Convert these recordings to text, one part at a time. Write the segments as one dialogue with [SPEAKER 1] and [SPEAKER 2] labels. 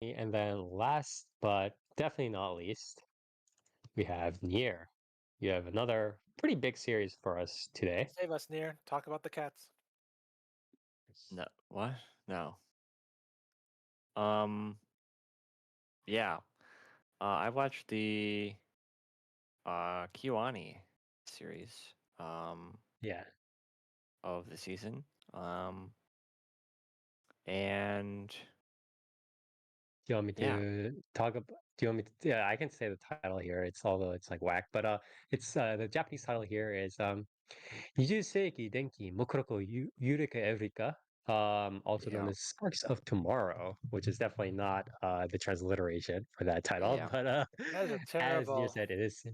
[SPEAKER 1] And then last but definitely not least, we have Nier. You have another pretty big series for us today.
[SPEAKER 2] Save us, Near. Talk about the cats.
[SPEAKER 3] No, what? No. Um, yeah. I watched the KyoAni series
[SPEAKER 1] Yeah.
[SPEAKER 3] of the season. And
[SPEAKER 1] Do you want me
[SPEAKER 3] yeah,
[SPEAKER 1] to talk about? Do you want me to? Yeah, I can say the title here. It's although it's like whack, but it's the Japanese title here is Nijusseiki Denki Mokuroku Eureka Evrika, also known
[SPEAKER 3] yeah,
[SPEAKER 1] as Sparks of Tomorrow, which is definitely not the transliteration for that title,
[SPEAKER 3] yeah,
[SPEAKER 1] but
[SPEAKER 2] That is a
[SPEAKER 1] as Nier
[SPEAKER 2] terrible.
[SPEAKER 1] said, it is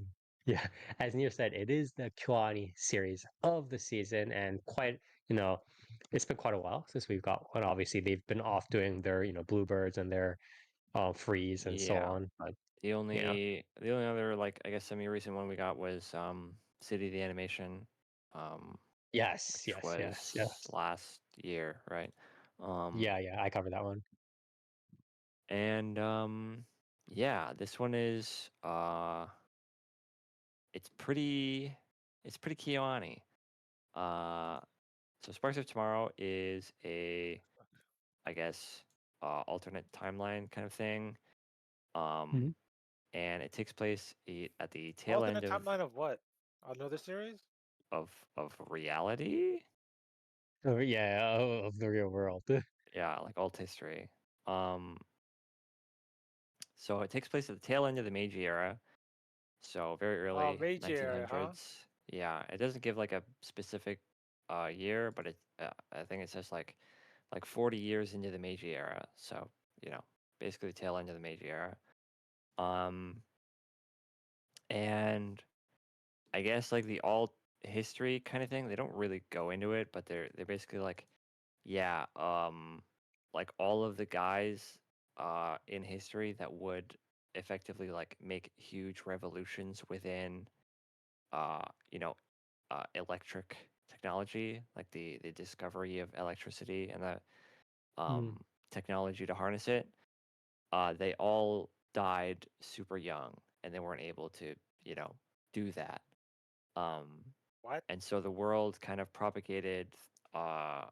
[SPEAKER 1] yeah, as Nier said, it is the KyoAni series of the season, and quite it's been quite a while since we've got one. Obviously, they've been off doing their Bluebirds and their freeze and so
[SPEAKER 3] yeah.
[SPEAKER 1] on, but
[SPEAKER 3] The
[SPEAKER 1] yeah,
[SPEAKER 3] only other like I guess semi-recent one we got was City the Animation,
[SPEAKER 1] yes,
[SPEAKER 3] which
[SPEAKER 1] yes, yes,
[SPEAKER 3] was
[SPEAKER 1] yes,
[SPEAKER 3] last year, right? Um,
[SPEAKER 1] yeah, I covered that one.
[SPEAKER 3] and yeah, this one is it's pretty KyoAni. Uh, so Sparks of Tomorrow is I guess alternate timeline kind of thing.
[SPEAKER 1] Mhm.
[SPEAKER 3] Um, and it takes place at the tail end
[SPEAKER 2] Alternate timeline of what? Another series?
[SPEAKER 3] of reality.
[SPEAKER 1] Oh, yeah, of the real world.
[SPEAKER 3] Yeah, like alt history. Um, so it takes place at the tail end of the Meiji era, so very
[SPEAKER 2] Oh,
[SPEAKER 3] early
[SPEAKER 2] Meiji era, huh?
[SPEAKER 3] 1900s. Yeah, it doesn't give like a specific year, but I think it says like 40 years into the Meiji era. So, basically the tail end of the Meiji era. Um, and I guess like the alt history kind of thing, they don't really go into it, but they're basically like, yeah, like all of the guys in history that would effectively like make huge revolutions within you know electric technology, like the discovery of electricity and the
[SPEAKER 1] Mm.
[SPEAKER 3] technology to harness it. They all died super young, and they weren't able to do that. Um,
[SPEAKER 2] What?
[SPEAKER 3] and so the world kind of propagated uh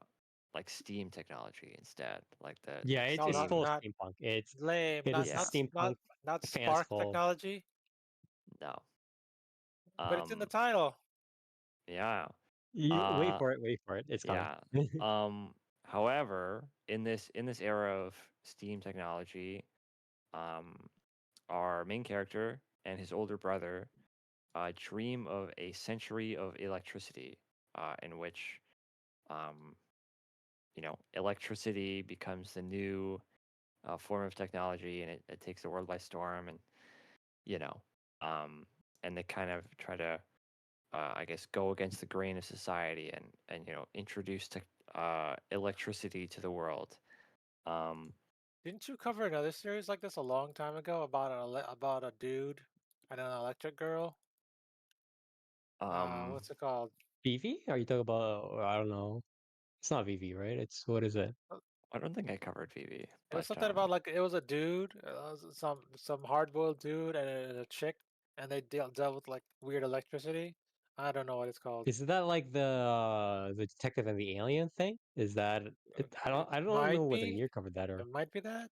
[SPEAKER 3] like steam technology instead, like the
[SPEAKER 1] Yeah,
[SPEAKER 3] like
[SPEAKER 1] it's
[SPEAKER 2] No,
[SPEAKER 1] it's
[SPEAKER 2] not
[SPEAKER 1] full
[SPEAKER 3] steam.
[SPEAKER 1] of
[SPEAKER 2] not
[SPEAKER 1] steampunk.
[SPEAKER 2] lame.
[SPEAKER 1] It
[SPEAKER 2] Not
[SPEAKER 1] is
[SPEAKER 3] Yeah,
[SPEAKER 1] steampunk,
[SPEAKER 2] not spark
[SPEAKER 1] fanciful.
[SPEAKER 2] technology,
[SPEAKER 3] no.
[SPEAKER 2] but it's in the
[SPEAKER 3] Um,
[SPEAKER 2] title.
[SPEAKER 3] yeah.
[SPEAKER 1] You
[SPEAKER 3] Uh,
[SPEAKER 1] wait for it. It's coming.
[SPEAKER 3] yeah. However, in this era of steam technology, um, our main character and his older brother dream of a century of electricity, in which um, electricity becomes the new form of technology, and it takes the world by storm, and you know, um, and they kind of try to, I guess, go against the grain of society and introduce electricity to the world. Um,
[SPEAKER 2] Didn't you cover another series like this a long time ago about about a dude and an electric girl?
[SPEAKER 3] um,
[SPEAKER 2] What's it called?
[SPEAKER 1] VV? Are you talking about? I don't know. It's not VV, right? It's what is it?
[SPEAKER 2] Uh,
[SPEAKER 3] I don't think I covered VV,
[SPEAKER 2] It was
[SPEAKER 3] but
[SPEAKER 2] something about like it was a dude, some hard-boiled dude and a chick, and they dealt with like weird electricity. I don't know what it's called.
[SPEAKER 1] Is that like the detective and the alien thing? Is that it?
[SPEAKER 2] It
[SPEAKER 1] I don't know
[SPEAKER 2] might
[SPEAKER 1] whether
[SPEAKER 2] be.
[SPEAKER 1] Nier covered that or
[SPEAKER 2] It might be that.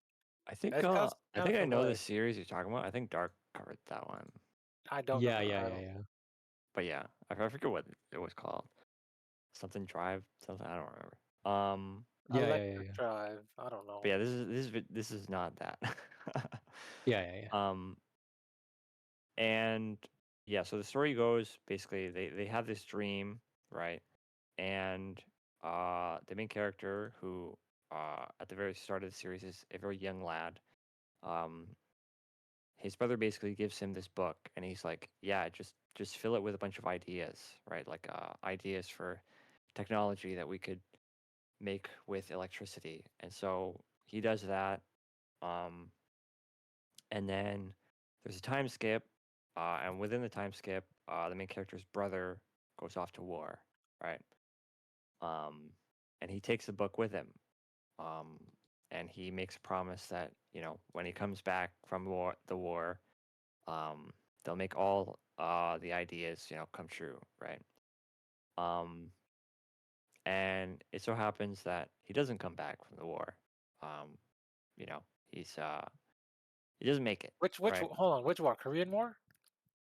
[SPEAKER 3] I think
[SPEAKER 2] That sounds
[SPEAKER 3] I
[SPEAKER 2] kind of
[SPEAKER 3] think I know the
[SPEAKER 2] familiar.
[SPEAKER 3] series you're talking about. I think Dark covered that one,
[SPEAKER 2] I don't know
[SPEAKER 1] yeah,
[SPEAKER 2] the
[SPEAKER 1] yeah, yeah,
[SPEAKER 2] title.
[SPEAKER 1] yeah,
[SPEAKER 3] but yeah, I forget what it was called. Something Drive, something I don't remember. Um,
[SPEAKER 2] Electric
[SPEAKER 1] yeah,
[SPEAKER 2] Drive. I don't
[SPEAKER 3] but
[SPEAKER 2] know.
[SPEAKER 3] yeah, this is not that.
[SPEAKER 1] yeah.
[SPEAKER 3] um, and yeah, so the story goes basically they have this dream, right? And the main character, who at the very start of the series is a very young lad, um, his brother basically gives him this book, and he's like, yeah, just fill it with a bunch of ideas, right? Like ideas for technology that we could make with electricity. And so he does that. Um, and then there's a time skip, and within the time skip, the main character's brother goes off to war, right? Um, and he takes the book with him. Um, and he makes a promise that when he comes back from the war, they'll make all the ideas come true, right? And it so happens that he doesn't come back from the war. He's he doesn't make it,
[SPEAKER 2] Which
[SPEAKER 3] right?
[SPEAKER 2] hold on, which war? Korean War?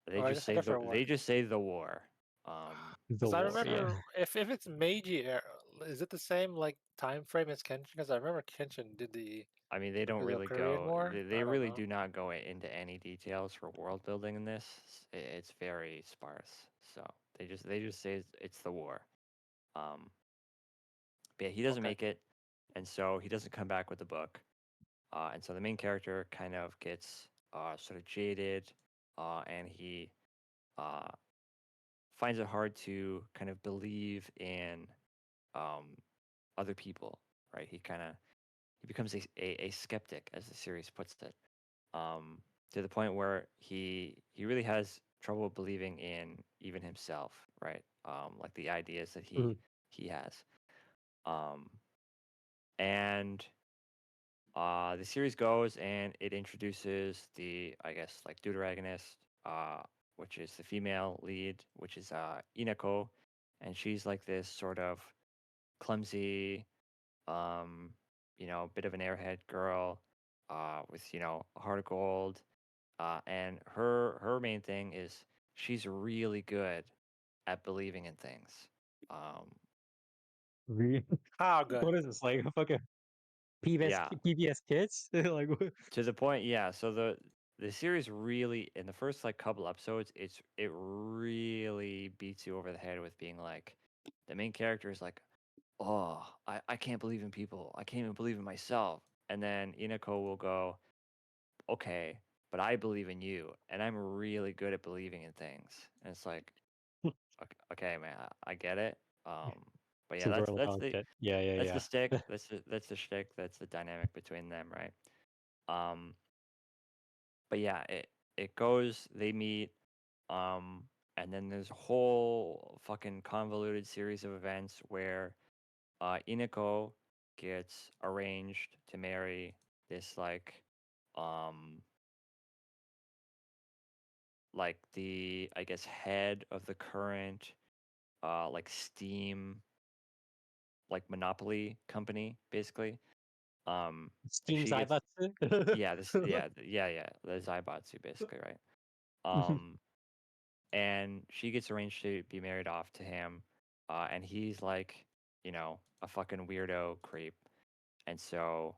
[SPEAKER 3] They
[SPEAKER 2] Or
[SPEAKER 3] just
[SPEAKER 2] a
[SPEAKER 3] say
[SPEAKER 2] different war?
[SPEAKER 3] they just say the war.
[SPEAKER 1] The
[SPEAKER 2] Because I
[SPEAKER 1] war, yeah.
[SPEAKER 2] remember if it's Meiji era, is it the same like time frame as Kenshin? Because I remember Kenshin did the
[SPEAKER 3] I mean, they don't
[SPEAKER 2] the
[SPEAKER 3] really
[SPEAKER 2] Korean
[SPEAKER 3] go.
[SPEAKER 2] War.
[SPEAKER 3] They
[SPEAKER 2] I don't
[SPEAKER 3] really
[SPEAKER 2] know.
[SPEAKER 3] do not go into any details for world building in this. It's very sparse. So they just say it's the war. Um, but yeah, he doesn't
[SPEAKER 2] Okay.
[SPEAKER 3] make it, and so he doesn't come back with the book. And so the main character kind of gets sort of jaded, and he finds it hard to kind of believe in other people, right? He becomes a skeptic, as the series puts it, to the point where he really has trouble believing in even himself, right? Like the ideas that
[SPEAKER 1] Mhm.
[SPEAKER 3] he has, um, and the series goes and it introduces the, I guess, like deuteragonist, which is the female lead, which is Inako, and she's like this sort of clumsy, bit of an airhead girl, with a heart of gold, and her main thing is she's really good at believing in things. Um,
[SPEAKER 2] How good?
[SPEAKER 1] What is this, like a fucking PBS
[SPEAKER 3] yeah,
[SPEAKER 1] PBS Kids? Like, what?
[SPEAKER 3] to the point, yeah. So the series really, in the first like couple episodes, it really beats you over the head with being like, the main character is like, oh, I can't believe in people. I can't even believe in myself. And then Inako will go, okay, but I believe in you, and I'm really good at believing in things. And it's like, okay, man, I get it. But yeah,
[SPEAKER 1] Some
[SPEAKER 3] that's
[SPEAKER 1] girl
[SPEAKER 3] that's
[SPEAKER 1] talk
[SPEAKER 3] the
[SPEAKER 1] shit. Yeah,
[SPEAKER 3] that's the
[SPEAKER 1] yeah,
[SPEAKER 3] stick.
[SPEAKER 1] yeah.
[SPEAKER 3] That's the shtick. That's the dynamic between them, right? Um, but yeah, it goes. They meet, and then there's a whole fucking convoluted series of events where Inako gets arranged to marry this um, like the, I guess, head of the current like Steam like monopoly company, basically. And
[SPEAKER 1] Steam
[SPEAKER 3] she gets,
[SPEAKER 1] Zaibatsu.
[SPEAKER 3] yeah, the Zaibatsu, basically, right? Um, and she gets arranged to be married off to him, and he's like, a fucking weirdo creep, and so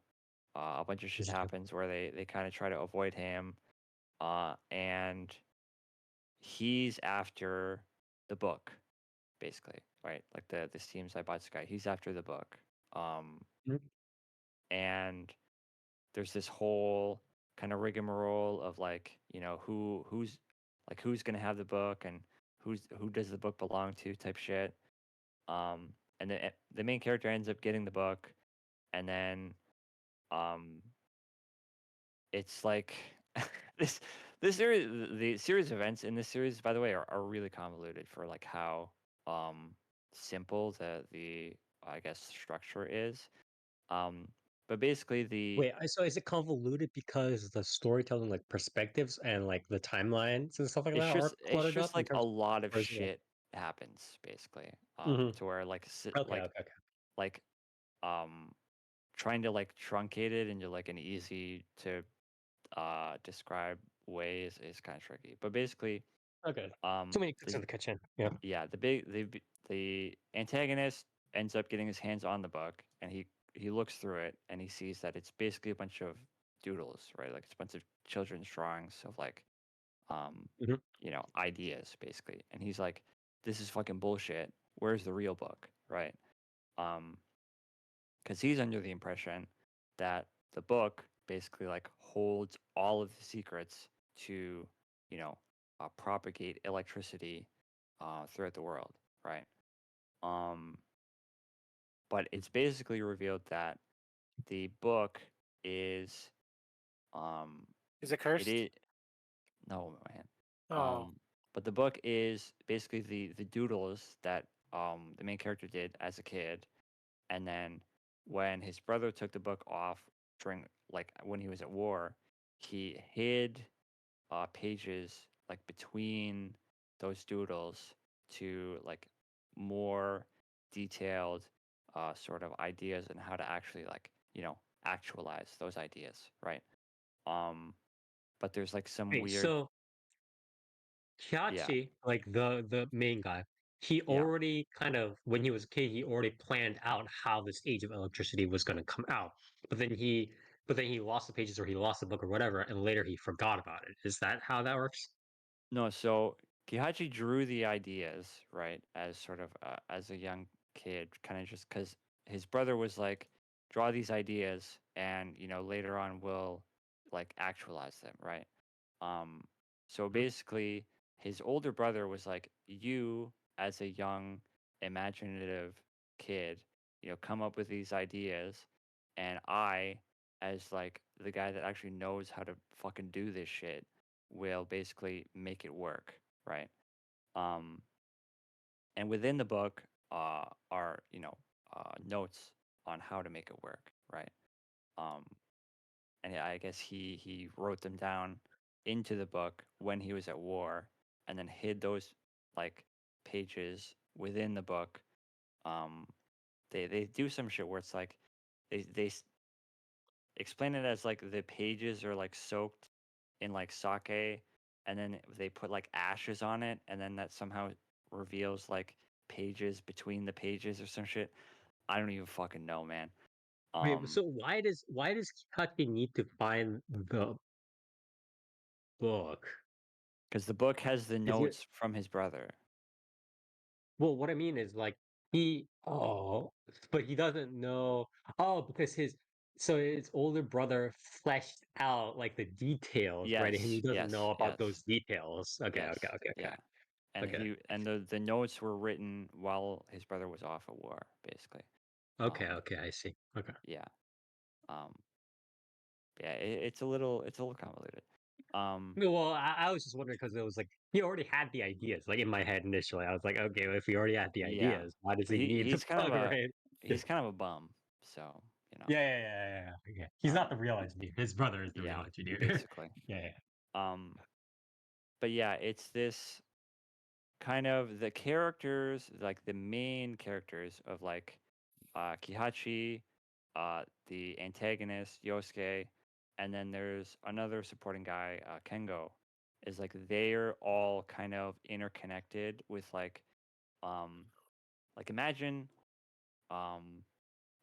[SPEAKER 3] a bunch of shit happens where they kind of try to avoid him, and he's after the book, basically, right? Like the Steam Zaibatsu guy, he's after the book, and there's this whole kind of rigmarole of like, who's gonna have the book and who does the book belong to type shit. And the main character ends up getting the book, and then um, it's like this this series, the series of events in this series, by the way, are really convoluted for like how simple the I guess structure is. But basically the
[SPEAKER 1] Wait, so is it convoluted because the storytelling, like perspectives and like the timelines and stuff like that, are
[SPEAKER 3] it's
[SPEAKER 1] cluttered up
[SPEAKER 3] just
[SPEAKER 1] in
[SPEAKER 3] like a
[SPEAKER 1] terms
[SPEAKER 3] lot of
[SPEAKER 1] of, or is it
[SPEAKER 3] shit happens basically,
[SPEAKER 1] like,
[SPEAKER 3] to where like
[SPEAKER 1] okay, okay, okay.
[SPEAKER 3] like um trying to like truncate it into like an easy to describe way is kind of tricky. But basically,
[SPEAKER 1] Okay. Too many cooks in
[SPEAKER 3] the
[SPEAKER 1] the kitchen. Yeah.
[SPEAKER 3] yeah, the antagonist ends up getting his hands on the book, and he looks through it and he sees that it's basically a bunch of doodles, right? Like it's a bunch of children's drawings of like um
[SPEAKER 1] Mhm.
[SPEAKER 3] ideas basically. And he's like, this is fucking bullshit. Where's the real book, right? Um cuz he's under the impression that the book basically like holds all of the secrets to, you know, propagate electricity throughout the world, right? Um, but it's basically revealed that the book is, um,
[SPEAKER 2] Is it
[SPEAKER 3] it
[SPEAKER 2] cursed?
[SPEAKER 3] is no man.
[SPEAKER 2] Oh,
[SPEAKER 3] But the book is basically the doodles that the main character did as a kid, and then when his brother took the book off during like when he was at war, he hid pages like between those doodles to like more detailed sort of ideas and how to actually like actualize those ideas, right? But there's like some
[SPEAKER 1] Wait,
[SPEAKER 3] weird,
[SPEAKER 1] so
[SPEAKER 3] yeah,
[SPEAKER 1] Kyachi, like the main guy, he
[SPEAKER 3] yeah.
[SPEAKER 1] already kind of when he was a kid, he already planned out how this age of electricity was going to come out. But then he lost the pages or he lost the book or whatever, and later he forgot about it. Is that how that works?
[SPEAKER 3] No, so Kihachi drew the ideas, right, as sort of as a young kid, kind of just because his brother was like, draw these ideas, and later on we'll like actualize them, right? Um, so
[SPEAKER 1] Mhm.
[SPEAKER 3] basically, his older brother was like, you as a young, imaginative kid, come up with these ideas, and I, as like the guy that actually knows how to fucking do this shit will basically make it work, right? Um, and within the book are notes on how to make it work, right? Um, and I guess he wrote them down into the book when he was at war, and then hid those like pages within the book. Um, they do some shit where it's like they explain it as like the pages are like soaked in like sake, and then they put like ashes on it, and then that somehow reveals like pages between the pages or some shit. I don't even fucking know, man.
[SPEAKER 1] Wait,
[SPEAKER 3] Um,
[SPEAKER 1] so why does Kyachi need to find the book?
[SPEAKER 3] because the book has the
[SPEAKER 1] Is it
[SPEAKER 3] notes from his brother.
[SPEAKER 1] well, what I mean is like but he doesn't know. Oh, because his older brother fleshed out like the details, right? And he
[SPEAKER 3] Yes,
[SPEAKER 1] doesn't know
[SPEAKER 3] yes,
[SPEAKER 1] about those
[SPEAKER 3] yes,
[SPEAKER 1] details. Okay, okay,
[SPEAKER 3] yes,
[SPEAKER 1] okay, okay,
[SPEAKER 3] yeah. And
[SPEAKER 1] okay,
[SPEAKER 3] the notes were written while his brother was off at war, basically.
[SPEAKER 1] okay,
[SPEAKER 3] Um,
[SPEAKER 1] okay. I see. Okay.
[SPEAKER 3] yeah. Um, yeah, it's a little convoluted.
[SPEAKER 1] No, well, I was just wondering because it was like he already had the ideas. Like in my head initially, I was like, okay, well, if he already had the
[SPEAKER 3] Yeah.
[SPEAKER 1] ideas, why does
[SPEAKER 3] But
[SPEAKER 1] he
[SPEAKER 3] he
[SPEAKER 1] need the
[SPEAKER 3] he's kind of
[SPEAKER 1] book,
[SPEAKER 3] a
[SPEAKER 1] right?
[SPEAKER 3] he's kind of a bum, so,
[SPEAKER 1] Yeah, yeah, yeah, yeah, yeah. Okay. He's not the
[SPEAKER 3] um,
[SPEAKER 1] real engineer. His brother is the real
[SPEAKER 3] yeah,
[SPEAKER 1] engineer.
[SPEAKER 3] basically.
[SPEAKER 1] Yeah, yeah.
[SPEAKER 3] Um, but yeah, it's this kind of the characters, like the main characters of like Kihachi, the antagonist Yosuke, and then there's another supporting guy, Kengo. Is like they're all kind of interconnected with like imagine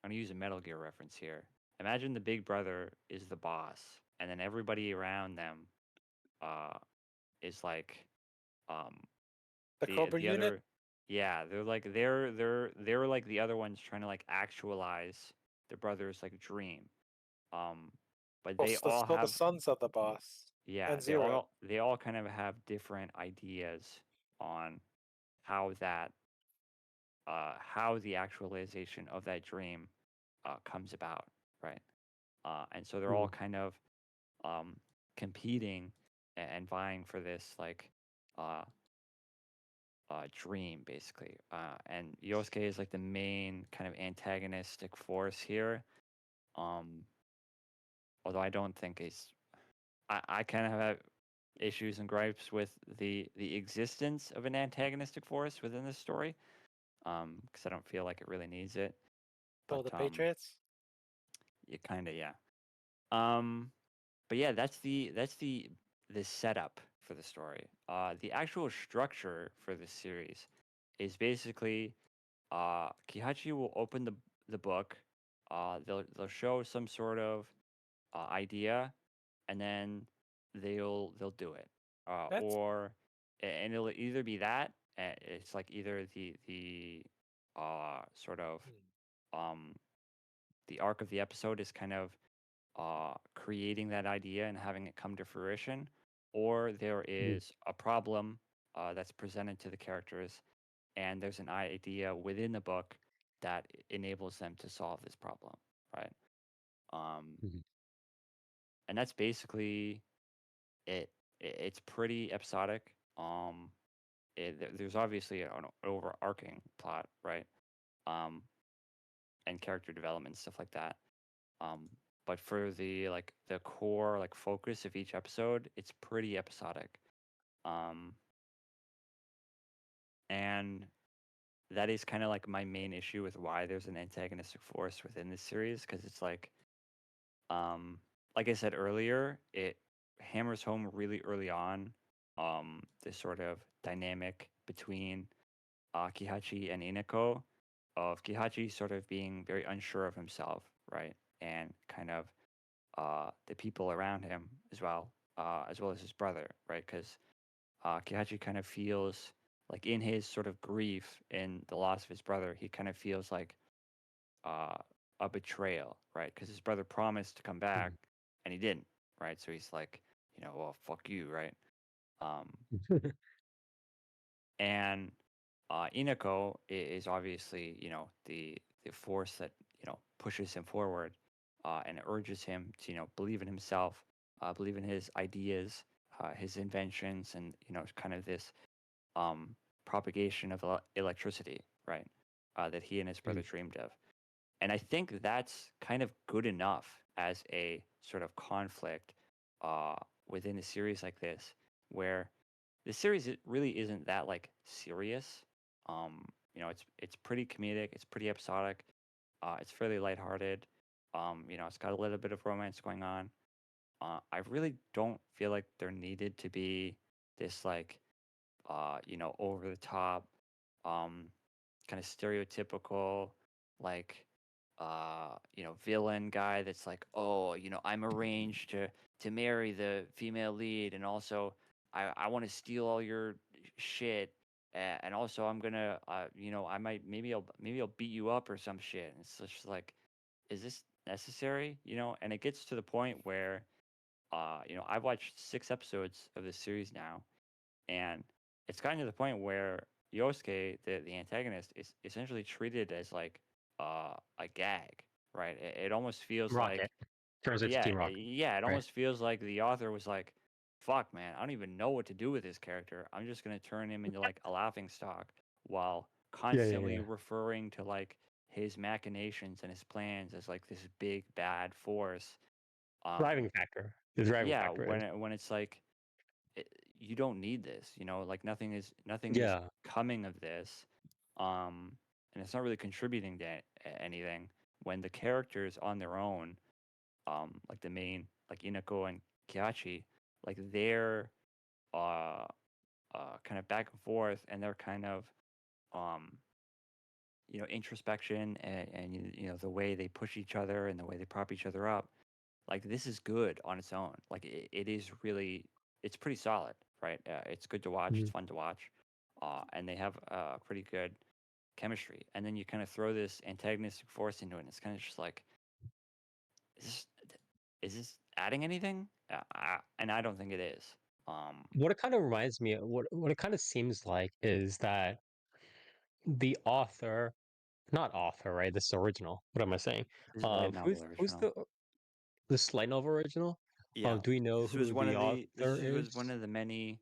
[SPEAKER 3] I'm gonna use a Metal Gear reference here. Imagine the big brother is the boss, and then everybody around them uh, is like um,
[SPEAKER 2] The Cobra
[SPEAKER 3] the
[SPEAKER 2] unit.
[SPEAKER 3] other. Yeah, they're like the other ones trying to like actualize the brother's like dream. Um, but
[SPEAKER 2] Oh,
[SPEAKER 3] they all
[SPEAKER 2] so the
[SPEAKER 3] have
[SPEAKER 2] sons of the boss
[SPEAKER 3] yeah
[SPEAKER 2] and Zero.
[SPEAKER 3] they all kind of have different ideas on how that how the actualization of that dream comes about, right? And so they're all
[SPEAKER 1] Mhm.
[SPEAKER 3] kind of um, competing and vying for this like uh, dream, basically. And Yosuke is like the main kind of antagonistic force here. Um, Although I don't think I kind of have issues and gripes with the existence of an antagonistic force within this story. Because I don't feel like it really needs it.
[SPEAKER 2] Oh, the
[SPEAKER 3] But
[SPEAKER 2] Patriots.
[SPEAKER 3] it kind of yeah. Um, but yeah, that's the setup for the story. The actual structure for this series is basically Kihachi will open the book. They'll show some sort of idea, and then they'll do it.
[SPEAKER 2] That's
[SPEAKER 3] And it'll either be that. It's like either the sort of
[SPEAKER 2] hmm.
[SPEAKER 3] um the arc of the episode is kind of creating that idea and having it come to fruition, or there
[SPEAKER 1] Mhm.
[SPEAKER 3] is a problem that's presented to the characters, and there's an idea within the book that enables them to solve this problem, right? Um,
[SPEAKER 1] Mhm.
[SPEAKER 3] and that's basically it. It's pretty episodic. There's obviously an overarching plot, right? Um, and character development, stuff like that. But for the core focus of each episode, it's pretty episodic. And that is kind of like my main issue with why there's an antagonistic force within this series, because it's like I said earlier, it hammers home really early on this sort of dynamic between Kihachi and Inako, of Kihachi sort of being very unsure of himself, right? And kind of the people around him as well as his brother, right? Because Kihachi kind of feels like in his sort of grief in the loss of his brother, he kind of feels like a betrayal, right? Because his brother promised to come back and he didn't, right? So he's like, well, fuck you, right? And Inako is obviously, the force that pushes him forward, and urges him to believe in himself, believe in his ideas, his inventions, and kind of this propagation of electricity, right? That he and his brother dreamed of. And I think that's kind of good enough as a sort of conflict within a series like this, where the series really isn't that serious. It's pretty comedic, it's pretty episodic, it's fairly lighthearted. It's got a little bit of romance going on. I really don't feel like there needed to be this over the top, kind of stereotypical villain guy that's like, oh, I'm arranged to marry the female lead, and also I want to steal all your shit, and also I'm gonna I might maybe I'll beat you up or some shit. And it's just like, is this necessary? And it gets to the point where I've watched 6 episodes of this series now, and it's gotten to the point where Yosuke, the antagonist, is essentially treated as a gag, right? It almost feels
[SPEAKER 1] Rocket turns into
[SPEAKER 3] yeah,
[SPEAKER 1] Team Rocket,
[SPEAKER 3] yeah, it
[SPEAKER 1] right?
[SPEAKER 3] almost feels like the author was like, fuck, man, I don't even know what to do with this character. I'm just going to turn him into a laughing stock, while constantly
[SPEAKER 1] Yeah.
[SPEAKER 3] referring to his machinations and his plans as this big bad force.
[SPEAKER 1] Driving factor. The driving
[SPEAKER 3] Yeah,
[SPEAKER 1] factor is.
[SPEAKER 3] when it's like, you don't need this, nothing is
[SPEAKER 1] Yeah.
[SPEAKER 3] coming of this, and it's not really contributing to anything, when the characters on their own, the main, Inako and Kiachi, they're uh kind of back and forth, and they're kind of um introspection, and the way they push each other and the way they prop each other up, this is good on its own. It is really, it's pretty solid, right? It's good to watch. It's fun to watch, and they have pretty good chemistry. And then you kind of throw this antagonistic force into it, and it's kind of just like, is this, is this adding anything? And I don't think it is.
[SPEAKER 1] What it kind of reminds me of, what it kind of seems like is that the author, not author, right? This is original. What am I saying?
[SPEAKER 3] This is a light novel
[SPEAKER 1] Who's
[SPEAKER 3] original.
[SPEAKER 1] the light novel original?
[SPEAKER 3] Yeah,
[SPEAKER 1] Do we know who the author
[SPEAKER 3] this was one
[SPEAKER 1] is?
[SPEAKER 3] of the many.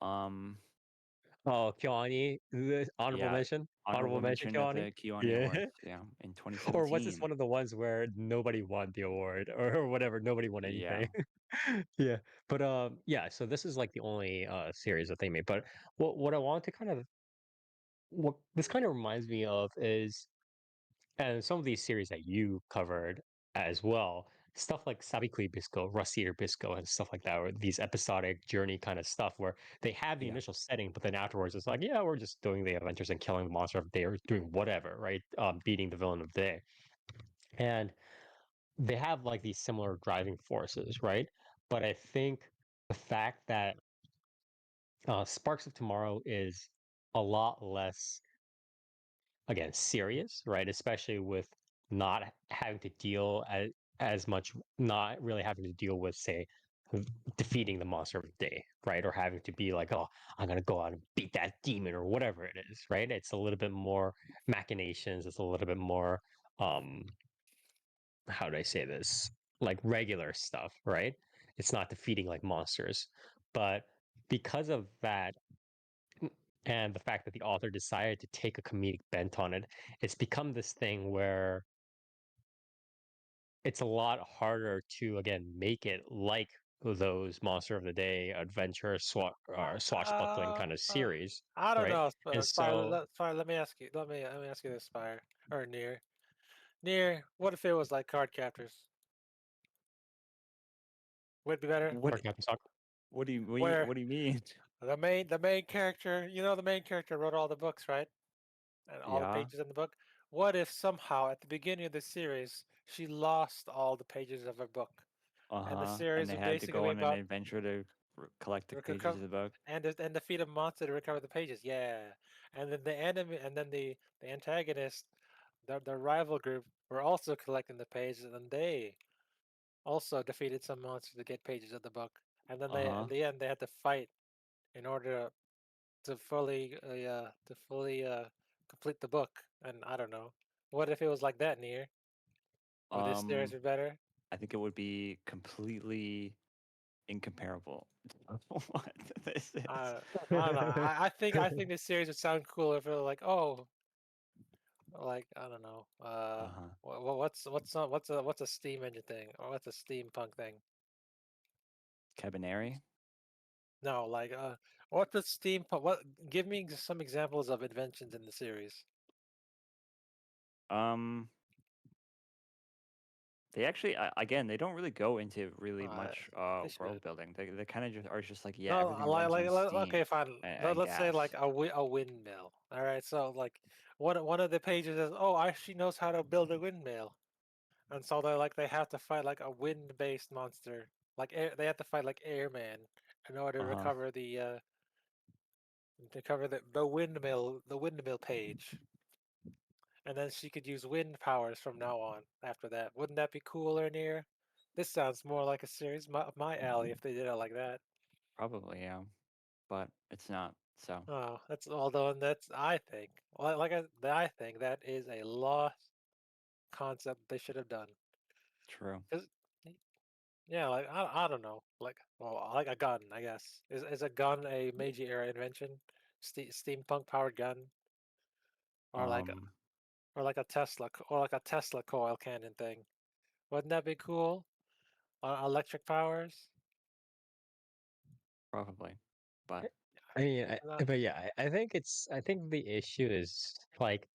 [SPEAKER 3] Um,
[SPEAKER 1] Oh, KyoAni, the honorable
[SPEAKER 3] yeah,
[SPEAKER 1] mention,
[SPEAKER 3] honorable
[SPEAKER 1] honorable mention,
[SPEAKER 3] mention at
[SPEAKER 1] KyoAni.
[SPEAKER 3] the KyoAni
[SPEAKER 1] Yeah.
[SPEAKER 3] Awards. Yeah, in
[SPEAKER 1] Or was this
[SPEAKER 3] 2017.
[SPEAKER 1] one of the ones where nobody won the award or whatever? Nobody won
[SPEAKER 3] Yeah.
[SPEAKER 1] anything. Yeah. But yeah, so this is like the only series that they made. But what I want to kind of what this kind of reminds me of is, and some of these series that you covered as well, stuff like Sabikui Bisco, Rusty or Bisco, and stuff like that, or these episodic journey kind of stuff where they have the
[SPEAKER 3] Yeah.
[SPEAKER 1] initial setting, but then afterwards it's like, yeah, we're just doing the adventures and killing the monster of the day, or doing whatever, right? Beating the villain of the day. And they have like these similar driving forces, right? But I think the fact that Sparks of Tomorrow is a lot less, again, serious, right? Especially with not having to deal as much, not really having to deal with, say, defeating the monster of the day, right? Or having to be like, oh, I'm gonna go out and beat that demon or whatever it is, right? It's a little bit more machinations. It's a little bit more, um, how do I say this? Like regular stuff, right? It's not defeating like monsters, but because of that, and the fact that the author decided to take a comedic bent on it, it's become this thing where it's a lot harder to again make it like those Monster of the Day adventure swashbuckling kind of series,
[SPEAKER 2] I don't
[SPEAKER 1] right?
[SPEAKER 2] know,
[SPEAKER 1] And
[SPEAKER 2] Spire.
[SPEAKER 1] so
[SPEAKER 2] Spire, let me ask you. Let me ask you this, Spire or Near. Near. What if it was like card captors? Would it be better?
[SPEAKER 3] What
[SPEAKER 1] or Captain Sock.
[SPEAKER 2] Where
[SPEAKER 3] what do you mean?
[SPEAKER 2] the main character, the main character wrote all the books, right? And all the
[SPEAKER 3] Yeah.
[SPEAKER 2] pages in the book. What if somehow at the beginning of the series she lost all the pages of her book, and the
[SPEAKER 3] And
[SPEAKER 2] series
[SPEAKER 3] they
[SPEAKER 2] was
[SPEAKER 3] had to go
[SPEAKER 2] basically
[SPEAKER 3] on an
[SPEAKER 2] about
[SPEAKER 3] adventure to collect the pages of the book.
[SPEAKER 2] and defeat a monster to recover the pages? Yeah, and then the enemy, and then the antagonist, the rival group were also collecting the pages, and then they also defeated some monsters to get pages of the book, and then they
[SPEAKER 3] Uh-huh.
[SPEAKER 2] in the end they had to fight in order to fully complete the book. And I don't know. What if it was like that, Near? Would this series
[SPEAKER 3] Um,
[SPEAKER 2] be better?
[SPEAKER 3] I think it would be completely incomparable. What this is.
[SPEAKER 2] I don't know. I think this series would sound cool if it was like, oh, like I don't know.
[SPEAKER 3] Uh-huh.
[SPEAKER 2] What's a steam engine thing, or what's a steampunk thing?
[SPEAKER 3] Cabinary.
[SPEAKER 2] No, like what's a steampunk? What? Give me some examples of inventions in the series.
[SPEAKER 3] Um, they actually again they don't really go into really
[SPEAKER 2] Uh,
[SPEAKER 3] much
[SPEAKER 2] they should.
[SPEAKER 3] world building. They kind of just are just like yeah
[SPEAKER 2] No,
[SPEAKER 3] everything runs on
[SPEAKER 2] okay,
[SPEAKER 3] steam
[SPEAKER 2] fine.
[SPEAKER 3] and
[SPEAKER 2] Let's say like
[SPEAKER 3] gas.
[SPEAKER 2] a windmill. All right, so like one of the pages is, oh, she knows how to build a windmill, and so they have to fight like a wind-based monster, like they have to fight like airman in order to
[SPEAKER 3] Uh-huh.
[SPEAKER 2] recover the windmill page, and then she could use wind powers from now on after that. Wouldn't that be cooler, Near? This sounds more like a series up my alley if they did it like that.
[SPEAKER 3] Probably yeah, but it's not. So
[SPEAKER 2] Oh, that's I think. I think that is a lost concept they should have done.
[SPEAKER 3] true.
[SPEAKER 2] 'Cause, yeah, like I don't know, like a gun, I guess. Is a gun a Meiji era invention? Steampunk powered gun, or like a,
[SPEAKER 3] Um,
[SPEAKER 2] or like a Tesla coil cannon thing. Wouldn't that be cool? Electric powers.
[SPEAKER 3] probably, but
[SPEAKER 1] I mean,
[SPEAKER 2] Uh,
[SPEAKER 1] but yeah, I think the issue is like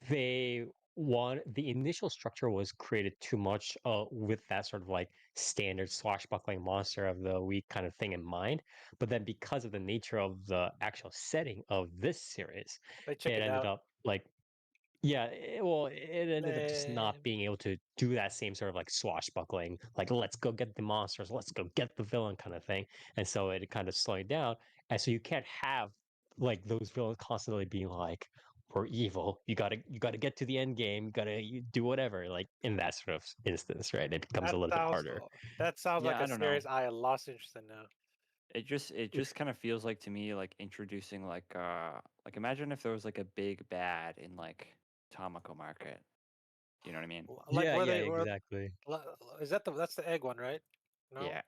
[SPEAKER 1] they want the initial structure was created too much with that sort of like standard swashbuckling monster of the week kind of thing in mind, but then because of the nature of the actual setting of this series,
[SPEAKER 2] they
[SPEAKER 1] it
[SPEAKER 2] chickened
[SPEAKER 1] ended
[SPEAKER 2] out.
[SPEAKER 1] up like yeah, well, it ended up just not
[SPEAKER 2] Man,
[SPEAKER 1] being able to do that same sort of like swashbuckling, like let's go get the monsters, let's go get the villain kind of thing. And so it kind of slowed down. And so you can't have like those villains constantly being like, we're evil. You gotta get to the end game. You do whatever. Like in that sort of instance, right? It becomes
[SPEAKER 2] that
[SPEAKER 1] a little bit
[SPEAKER 2] sounds
[SPEAKER 1] harder.
[SPEAKER 2] that sounds
[SPEAKER 3] yeah,
[SPEAKER 2] like
[SPEAKER 3] I
[SPEAKER 2] a
[SPEAKER 3] don't know.
[SPEAKER 2] series I lost interest in now.
[SPEAKER 3] It just kind of feels like to me like introducing like imagine if there was like a big bad in like Tamako Market. You know what I mean?
[SPEAKER 2] Like
[SPEAKER 1] Yeah,
[SPEAKER 2] where
[SPEAKER 1] yeah,
[SPEAKER 2] they were.
[SPEAKER 1] exactly.
[SPEAKER 2] Is that's the egg one, right? No.
[SPEAKER 3] Yeah.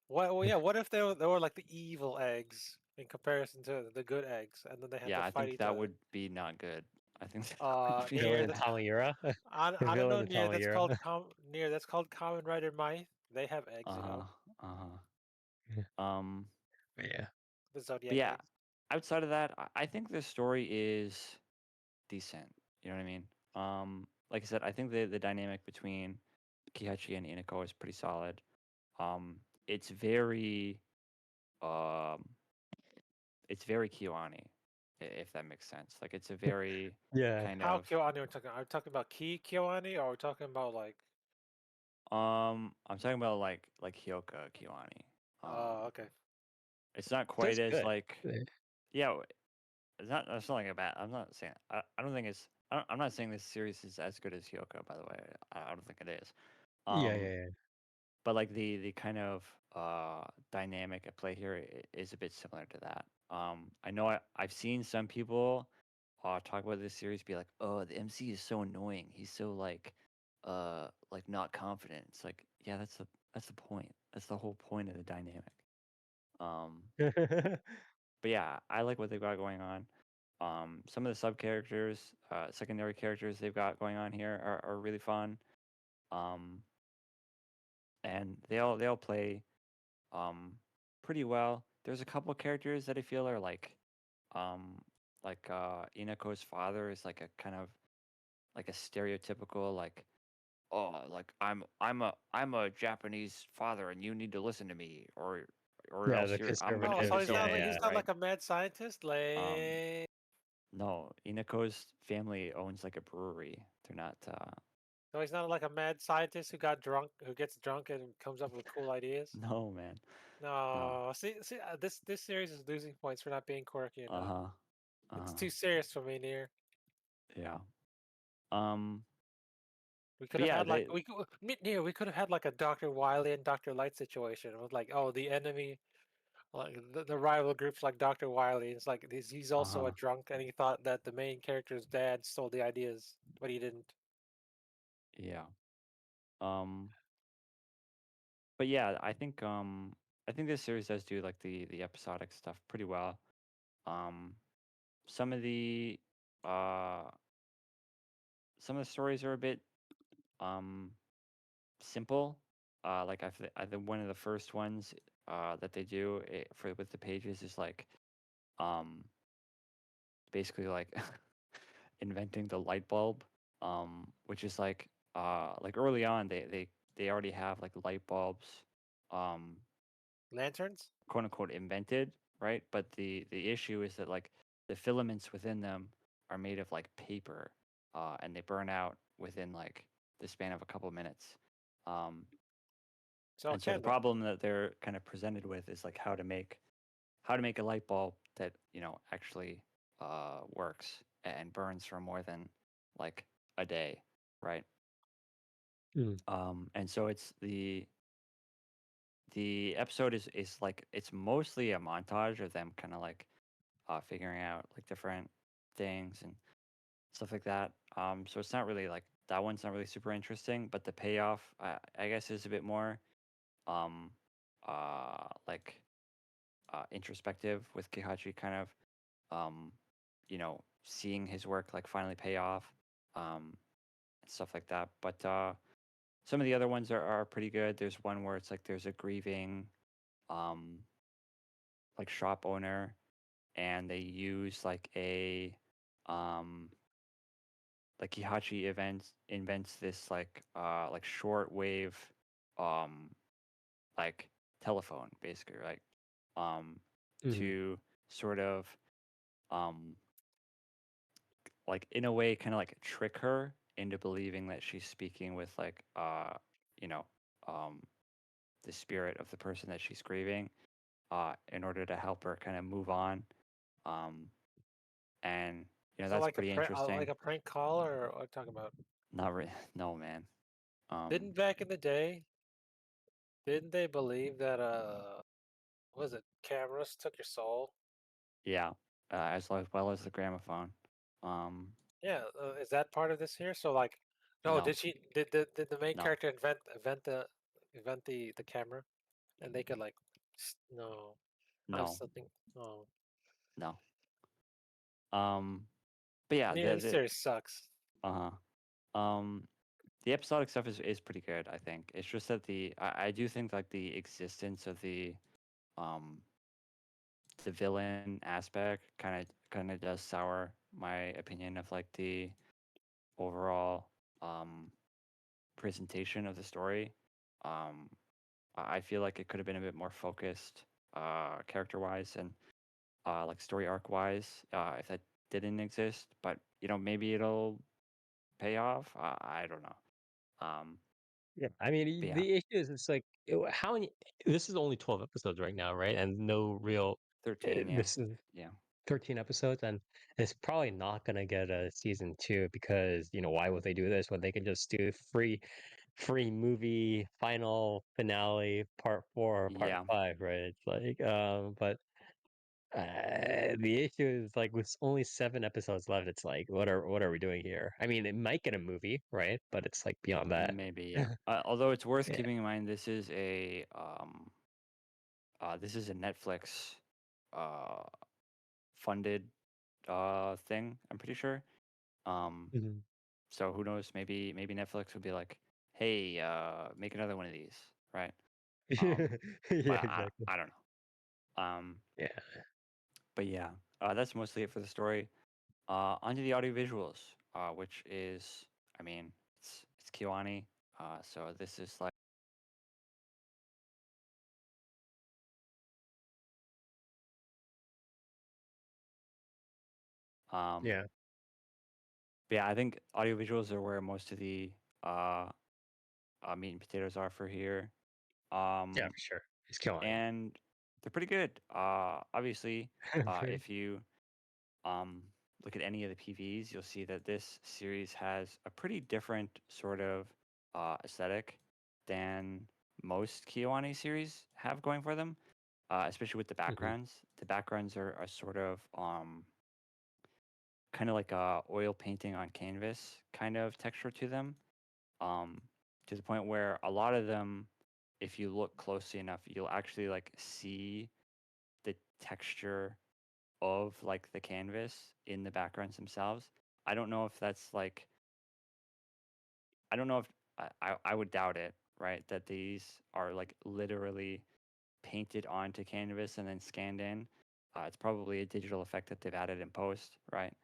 [SPEAKER 2] What? Well, yeah. What if they were like the evil eggs in comparison to the good eggs, and then they had
[SPEAKER 3] Yeah,
[SPEAKER 2] to
[SPEAKER 3] I
[SPEAKER 2] fight
[SPEAKER 3] think
[SPEAKER 2] each
[SPEAKER 3] that
[SPEAKER 2] other?
[SPEAKER 3] would be not good. I think that would be
[SPEAKER 1] Villain
[SPEAKER 2] Near
[SPEAKER 1] in
[SPEAKER 2] the,
[SPEAKER 1] Tamayura.
[SPEAKER 2] I don't
[SPEAKER 1] Villain
[SPEAKER 2] know
[SPEAKER 1] in
[SPEAKER 2] near that's
[SPEAKER 1] Tamayura.
[SPEAKER 2] called near that's called Common Rider Might. They have eggs,
[SPEAKER 3] uh-huh. Uh-huh.
[SPEAKER 1] Yeah.
[SPEAKER 3] Um
[SPEAKER 1] Yeah.
[SPEAKER 2] the
[SPEAKER 3] but
[SPEAKER 2] Zodiac
[SPEAKER 3] yeah,
[SPEAKER 2] eggs.
[SPEAKER 3] outside of that, I think the story is decent. You know what I mean? Like I said, I think the dynamic between Kihachi and Inako is pretty solid. Um it's very um it's very KyoAni, if that makes sense. Like it's a very
[SPEAKER 1] Yeah.
[SPEAKER 3] kind
[SPEAKER 2] How
[SPEAKER 3] of
[SPEAKER 2] KyoAni are we talking? Are we talking about KyoAni, or are we talking about like?
[SPEAKER 3] I'm talking about like Hyoka KyoAni.
[SPEAKER 2] Oh, okay.
[SPEAKER 3] It's not quite
[SPEAKER 1] That's
[SPEAKER 3] as
[SPEAKER 1] good.
[SPEAKER 3] like yeah, it's not like a bad. I'm not saying I don't think it's I'm not saying this series is as good as Hyoka, by the way. I don't think it is.
[SPEAKER 1] Yeah,
[SPEAKER 3] Um
[SPEAKER 1] yeah,
[SPEAKER 3] but like the kind of dynamic at play here is a bit similar to that. I know I've seen some people talk about this series be like, "Oh, the MC is so annoying. He's so like not confident." It's like, yeah, that's the point. That's the whole point of the dynamic. Um
[SPEAKER 1] yeah.
[SPEAKER 3] but yeah, I like what they've got going on. Some of the sub characters, secondary characters they've got going on here are really fun. And they all play pretty well. There's a couple characters that I feel are like Inako's father is like a kind of like a stereotypical like, oh, like I'm a Japanese father and you need to listen to me or
[SPEAKER 1] Yeah,
[SPEAKER 3] else
[SPEAKER 1] the
[SPEAKER 3] I'm gonna
[SPEAKER 2] Oh,
[SPEAKER 3] go
[SPEAKER 2] so
[SPEAKER 3] to
[SPEAKER 1] conservatives.
[SPEAKER 2] he's
[SPEAKER 1] Yeah,
[SPEAKER 2] not
[SPEAKER 3] jail,
[SPEAKER 2] like
[SPEAKER 1] yeah.
[SPEAKER 2] he's not
[SPEAKER 3] right?
[SPEAKER 2] like a mad scientist. Like,
[SPEAKER 3] No, Inako's family owns like a brewery. They're not
[SPEAKER 2] so he's not like a mad scientist who gets drunk and comes up with cool ideas.
[SPEAKER 3] no, man. No.
[SPEAKER 2] No, see, this series is losing points for not being quirky enough.
[SPEAKER 3] Uh-huh.
[SPEAKER 2] It's
[SPEAKER 3] Uh-huh.
[SPEAKER 2] too serious for me, Near.
[SPEAKER 3] Yeah. Um
[SPEAKER 2] We could
[SPEAKER 3] but
[SPEAKER 2] have
[SPEAKER 3] yeah,
[SPEAKER 2] had like
[SPEAKER 3] they
[SPEAKER 2] Near. We could have had like a Dr. Wily and Dr. Light situation with like, oh, the enemy, like the rival groups like Dr. Wily. It's like he's also a
[SPEAKER 3] uh-huh.
[SPEAKER 2] drunk and he thought that the main character's dad stole the ideas, but he didn't.
[SPEAKER 3] Yeah. Um but yeah, I think this series does do like the episodic stuff pretty well. Um some of the uh some of the stories are a bit um simple. Like I think one of the first ones that they do for with the pages is like um basically like inventing the light bulb, which is like early on they already have like light bulbs, um,
[SPEAKER 2] Lanterns?
[SPEAKER 3] quote unquote invented, right? But the issue is that like the filaments within them are made of like paper, and they burn out within like the span of a couple minutes. Um,
[SPEAKER 2] So
[SPEAKER 3] and so the
[SPEAKER 2] candle.
[SPEAKER 3] problem that they're kind of presented with is like how to make a light bulb that actually works and burns for more than like a day, right?
[SPEAKER 1] Mm.
[SPEAKER 3] And so it's the episode is like it's mostly a montage of them kind of like figuring out like different things and stuff like that. So it's not really like that one's not really super interesting, but the payoff I guess is a bit more um like introspective with Kihachi kind of um, seeing his work like finally pay off, and stuff like that. But some of the other ones are pretty good. There's one where it's like there's a grieving, um, like shop owner, and they use um, like Kihachi invents this like short wave, um, like telephone basically, right? Um,
[SPEAKER 1] Mm.
[SPEAKER 3] to sort of um like in a way kind of like trick her into believing that she's speaking with like you know um the spirit of the person that she's grieving in order to help her kind of move on, um and
[SPEAKER 2] Is it
[SPEAKER 3] that's pretty interesting.
[SPEAKER 2] like a prank call or what are you talking about?
[SPEAKER 3] Not really. No, man.
[SPEAKER 2] Didn't back in the day, didn't they believe that what was it, cameras took your soul?
[SPEAKER 3] Yeah, well as the gramophone. um
[SPEAKER 2] Yeah, is that part of this here? So like, no,
[SPEAKER 3] no,
[SPEAKER 2] did the main
[SPEAKER 3] no,
[SPEAKER 2] character invent the camera and they could like no, I was
[SPEAKER 3] no,
[SPEAKER 2] thinking, oh,
[SPEAKER 3] no. um but yeah,
[SPEAKER 2] yeah, this series sucks.
[SPEAKER 3] uh-huh um the episodic stuff is pretty good. I think it's just that I do think like the existence of um the villain aspect kind of does sour my opinion of like the overall presentation of the story. um I feel like it could have been a bit more focused character wise and like story arc wise if that didn't exist, but maybe it'll pay off. I don't know. um
[SPEAKER 1] Yeah, I mean,
[SPEAKER 3] but yeah,
[SPEAKER 1] the issue is it's like how many. This is only 12 episodes right now, right? And no real.
[SPEAKER 3] 13, yeah.
[SPEAKER 1] This is
[SPEAKER 3] Yeah,
[SPEAKER 1] 13 episodes, and it's probably not gonna get a season two because why would they do this when they can just do free movie final finale part 4 or part
[SPEAKER 3] yeah.
[SPEAKER 1] 5, right? It's like but the issue is like with only 7 episodes left, it's like what are we doing here? I mean, it might get a movie, right? But it's like beyond that.
[SPEAKER 3] Maybe, yeah. Although it's worth
[SPEAKER 1] Yeah.
[SPEAKER 3] keeping in mind, this is a Netflix funded thing. I'm pretty sure.
[SPEAKER 1] Mhm.
[SPEAKER 3] So who knows? Maybe Netflix would be like, hey, make another one of these, right?
[SPEAKER 1] Yeah,
[SPEAKER 3] But
[SPEAKER 1] exactly.
[SPEAKER 3] I don't know.
[SPEAKER 1] Yeah.
[SPEAKER 3] But yeah, that's mostly it for the story. Onto the audio visuals, which is, I mean, it's KyoAni. So this is like,
[SPEAKER 1] Yeah.
[SPEAKER 3] but yeah, I think audio visuals are where most of the uh, meat and potatoes are for here.
[SPEAKER 1] Yeah, for sure. It's KyoAni.
[SPEAKER 3] And they're pretty good. Obviously, if you um, look at any of the PVs, you'll see that this series has a pretty different sort of aesthetic than most KyoAni series have going for them, especially with the
[SPEAKER 1] Mhm.
[SPEAKER 3] backgrounds. The backgrounds are sort of kind of like a oil painting on canvas kind of texture to them, um, to the point where a lot of them, if you look closely enough, you'll actually like see the texture of like the canvas in the backgrounds themselves. I don't know if that's like, I don't know if I would doubt it, right? That these are like literally painted onto canvas and then scanned in. It's probably a digital effect that they've added in post, right?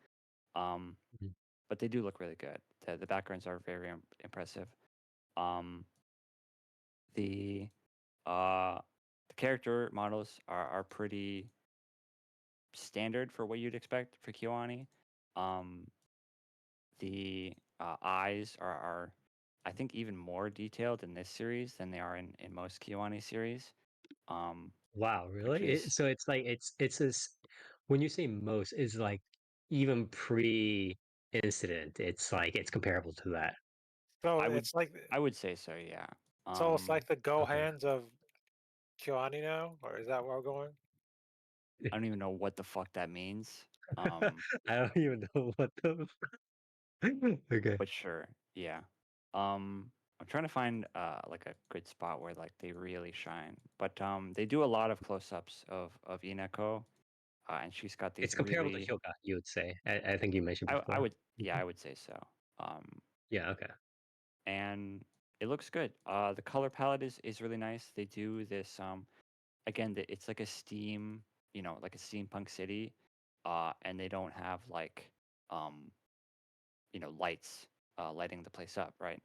[SPEAKER 3] Um,
[SPEAKER 1] Mhm.
[SPEAKER 3] but they do look really good. The backgrounds are very impressive. Um, the uh, the character models are pretty standard for what you'd expect for KyoAni. Um, the eyes are, I think, even more detailed in this series than they are in most KyoAni series. Um,
[SPEAKER 1] Wow,
[SPEAKER 3] which
[SPEAKER 1] really?
[SPEAKER 3] is,
[SPEAKER 1] So it's like it's this when you say most is like even pre-incident, it's like it's comparable to that.
[SPEAKER 2] So
[SPEAKER 3] I would
[SPEAKER 2] it's like
[SPEAKER 3] I would say so, yeah.
[SPEAKER 2] so it's like the Go
[SPEAKER 1] Okay.
[SPEAKER 2] Hands of KyoAni now, or is that where we're going?
[SPEAKER 3] I don't even know what the fuck that means. Um,
[SPEAKER 1] I don't even know what the Okay.
[SPEAKER 3] but sure, yeah. I'm trying to find like a good spot where like they really shine. But they do a lot of close-ups of Ineko, and she's got
[SPEAKER 1] It's
[SPEAKER 3] these
[SPEAKER 1] comparable to
[SPEAKER 3] really,
[SPEAKER 1] Hyoga, you would say. I think you mentioned
[SPEAKER 3] I
[SPEAKER 1] before.
[SPEAKER 3] would, yeah,
[SPEAKER 1] Mhm.
[SPEAKER 3] I would say so. Um,
[SPEAKER 1] Yeah, okay.
[SPEAKER 3] and it looks good. The color palette is really nice. They do this again, it's like a steam, like a steampunk city, and they don't have like um, lights lighting the place up, right?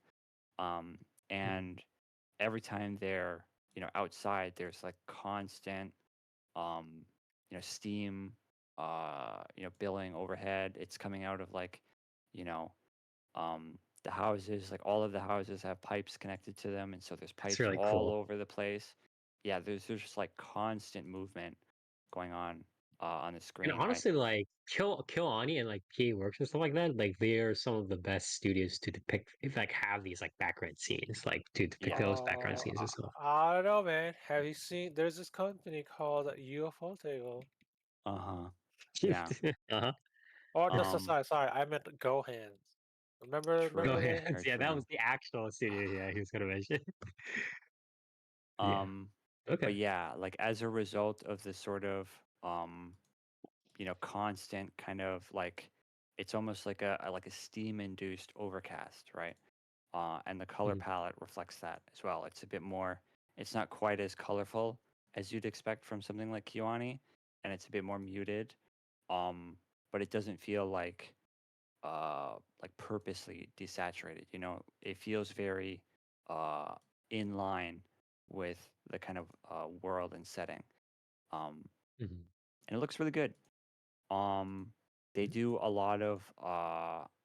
[SPEAKER 3] Um,
[SPEAKER 1] Mhm.
[SPEAKER 3] and every time they're outside, there's like constant um, steam, billing overhead. It's coming out of like you know the houses, like all of the houses have pipes connected to them, and so there's
[SPEAKER 1] That's
[SPEAKER 3] pipes
[SPEAKER 1] really
[SPEAKER 3] all
[SPEAKER 1] cool.
[SPEAKER 3] over the place. Yeah, there's just like constant movement going on the
[SPEAKER 1] And
[SPEAKER 3] screen, right?
[SPEAKER 1] honestly, like KyoAni and like PA Works and stuff like that, like they're some of the best studios to depict if like have these like background scenes, like to depict
[SPEAKER 3] Yeah.
[SPEAKER 1] those background
[SPEAKER 2] Oh,
[SPEAKER 1] scenes and stuff.
[SPEAKER 2] I don't know, man. Have you seen? There's this company called UFO Table.
[SPEAKER 3] Uh-huh. Yeah.
[SPEAKER 1] Uh-huh.
[SPEAKER 2] Oh, no,
[SPEAKER 3] Um,
[SPEAKER 2] sorry. I meant Go Hands.
[SPEAKER 1] Go
[SPEAKER 2] Remember
[SPEAKER 3] true.
[SPEAKER 1] ahead.
[SPEAKER 2] they?
[SPEAKER 3] Very
[SPEAKER 1] Yeah, that
[SPEAKER 3] true.
[SPEAKER 1] was the actual studio. Yeah, he was gonna mention. Yeah.
[SPEAKER 3] Um, but
[SPEAKER 1] Okay.
[SPEAKER 3] yeah, like as a result of this sort of um, constant kind of like it's almost like a steam induced overcast, right? And the color
[SPEAKER 1] Mhm.
[SPEAKER 3] palette reflects that as well. It's a bit more. It's not quite as colorful as you'd expect from something like KyoAni, and it's a bit more muted. But it doesn't feel like purposely desaturated. It feels very uh in line with the kind of world and setting. Um,
[SPEAKER 1] Mhm.
[SPEAKER 3] and it looks really good. Um, they
[SPEAKER 1] Mhm.
[SPEAKER 3] do a lot of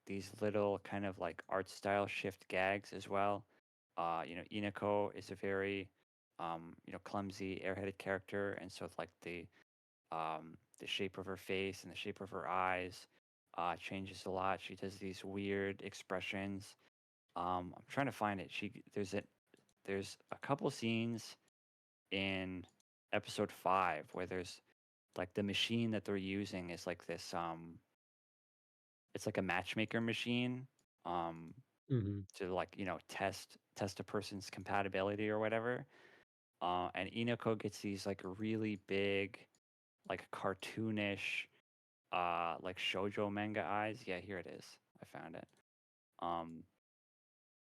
[SPEAKER 3] these little kind of like art style shift gags as well. Inako is a very clumsy, airheaded character, and so it's like the shape of her face and the shape of her eyes changes a lot. She does these weird expressions. I'm trying to find it. There's a couple scenes in episode 5 where there's like the machine that they're using is like this it's like a matchmaker machine um
[SPEAKER 1] Mhm.
[SPEAKER 3] to like test a person's compatibility or whatever, and Inoko gets these like really big like cartoonish like shoujo manga eyes. Yeah, here it is. I found it.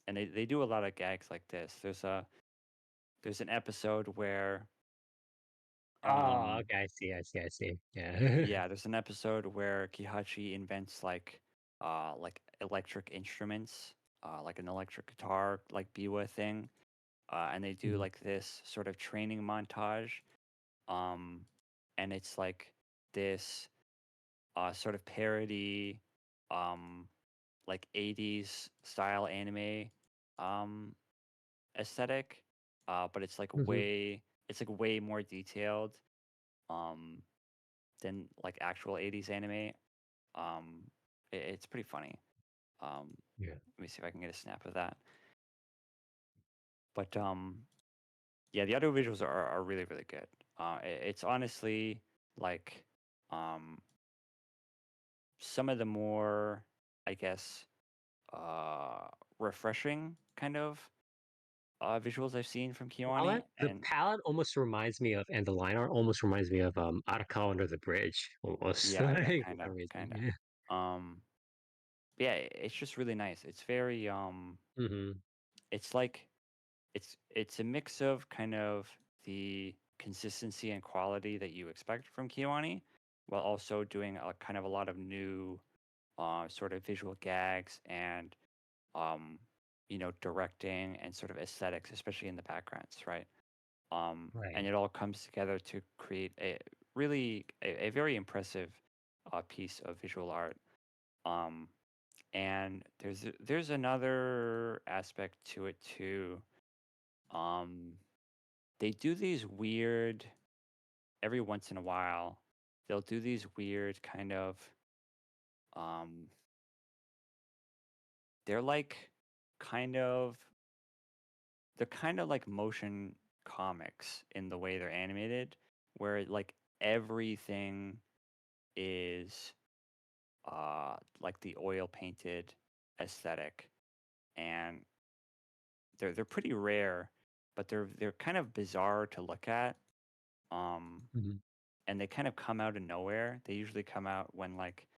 [SPEAKER 3] And they do a lot of gags like this. There's an episode where
[SPEAKER 1] Oh, okay. I see. Yeah.
[SPEAKER 3] yeah, there's an episode where Kihachi invents like electric instruments, like an electric guitar, like biwa thing, and they do
[SPEAKER 1] Mhm.
[SPEAKER 3] like this sort of training montage, and it's like this sort of parody, like 80s style anime um, aesthetic, but it's like
[SPEAKER 1] Mhm.
[SPEAKER 3] way more detailed um, than like actual 80s anime. It's pretty funny.
[SPEAKER 1] Yeah.
[SPEAKER 3] Let me see if I can get a snap of that. But yeah, the audio visuals are really really good. It's honestly like um, some of the more, I guess, refreshing kind of visuals I've seen from KyoAni,
[SPEAKER 1] The
[SPEAKER 3] and
[SPEAKER 1] palette almost reminds me of, and the line art almost reminds me of Arakawa Under the Bridge, almost.
[SPEAKER 3] yeah, yeah,
[SPEAKER 1] Like, for
[SPEAKER 3] kind of,
[SPEAKER 1] some reason.
[SPEAKER 3] kind of.
[SPEAKER 1] Yeah.
[SPEAKER 3] Um, yeah, it's just really nice. It's very
[SPEAKER 1] Hmm.
[SPEAKER 3] it's like it's a mix of kind of the consistency and quality that you expect from KyoAni, while also doing a kind of a lot of new sort of visual gags and um, directing and sort of aesthetics, especially in the backgrounds, right? And
[SPEAKER 1] Right.
[SPEAKER 3] it all comes together to create a very impressive piece of visual art. Um, and there's another aspect to it too. Um, they do these weird every once in a while. They'll do these weird kind of um, they're like kind of they're kind of like motion comics in the way they're animated, where like everything is like the oil painted aesthetic, and they're pretty rare, but they're kind of bizarre to look at. Um,
[SPEAKER 1] Hmm.
[SPEAKER 3] and they kind of come out of nowhere. They usually come out when like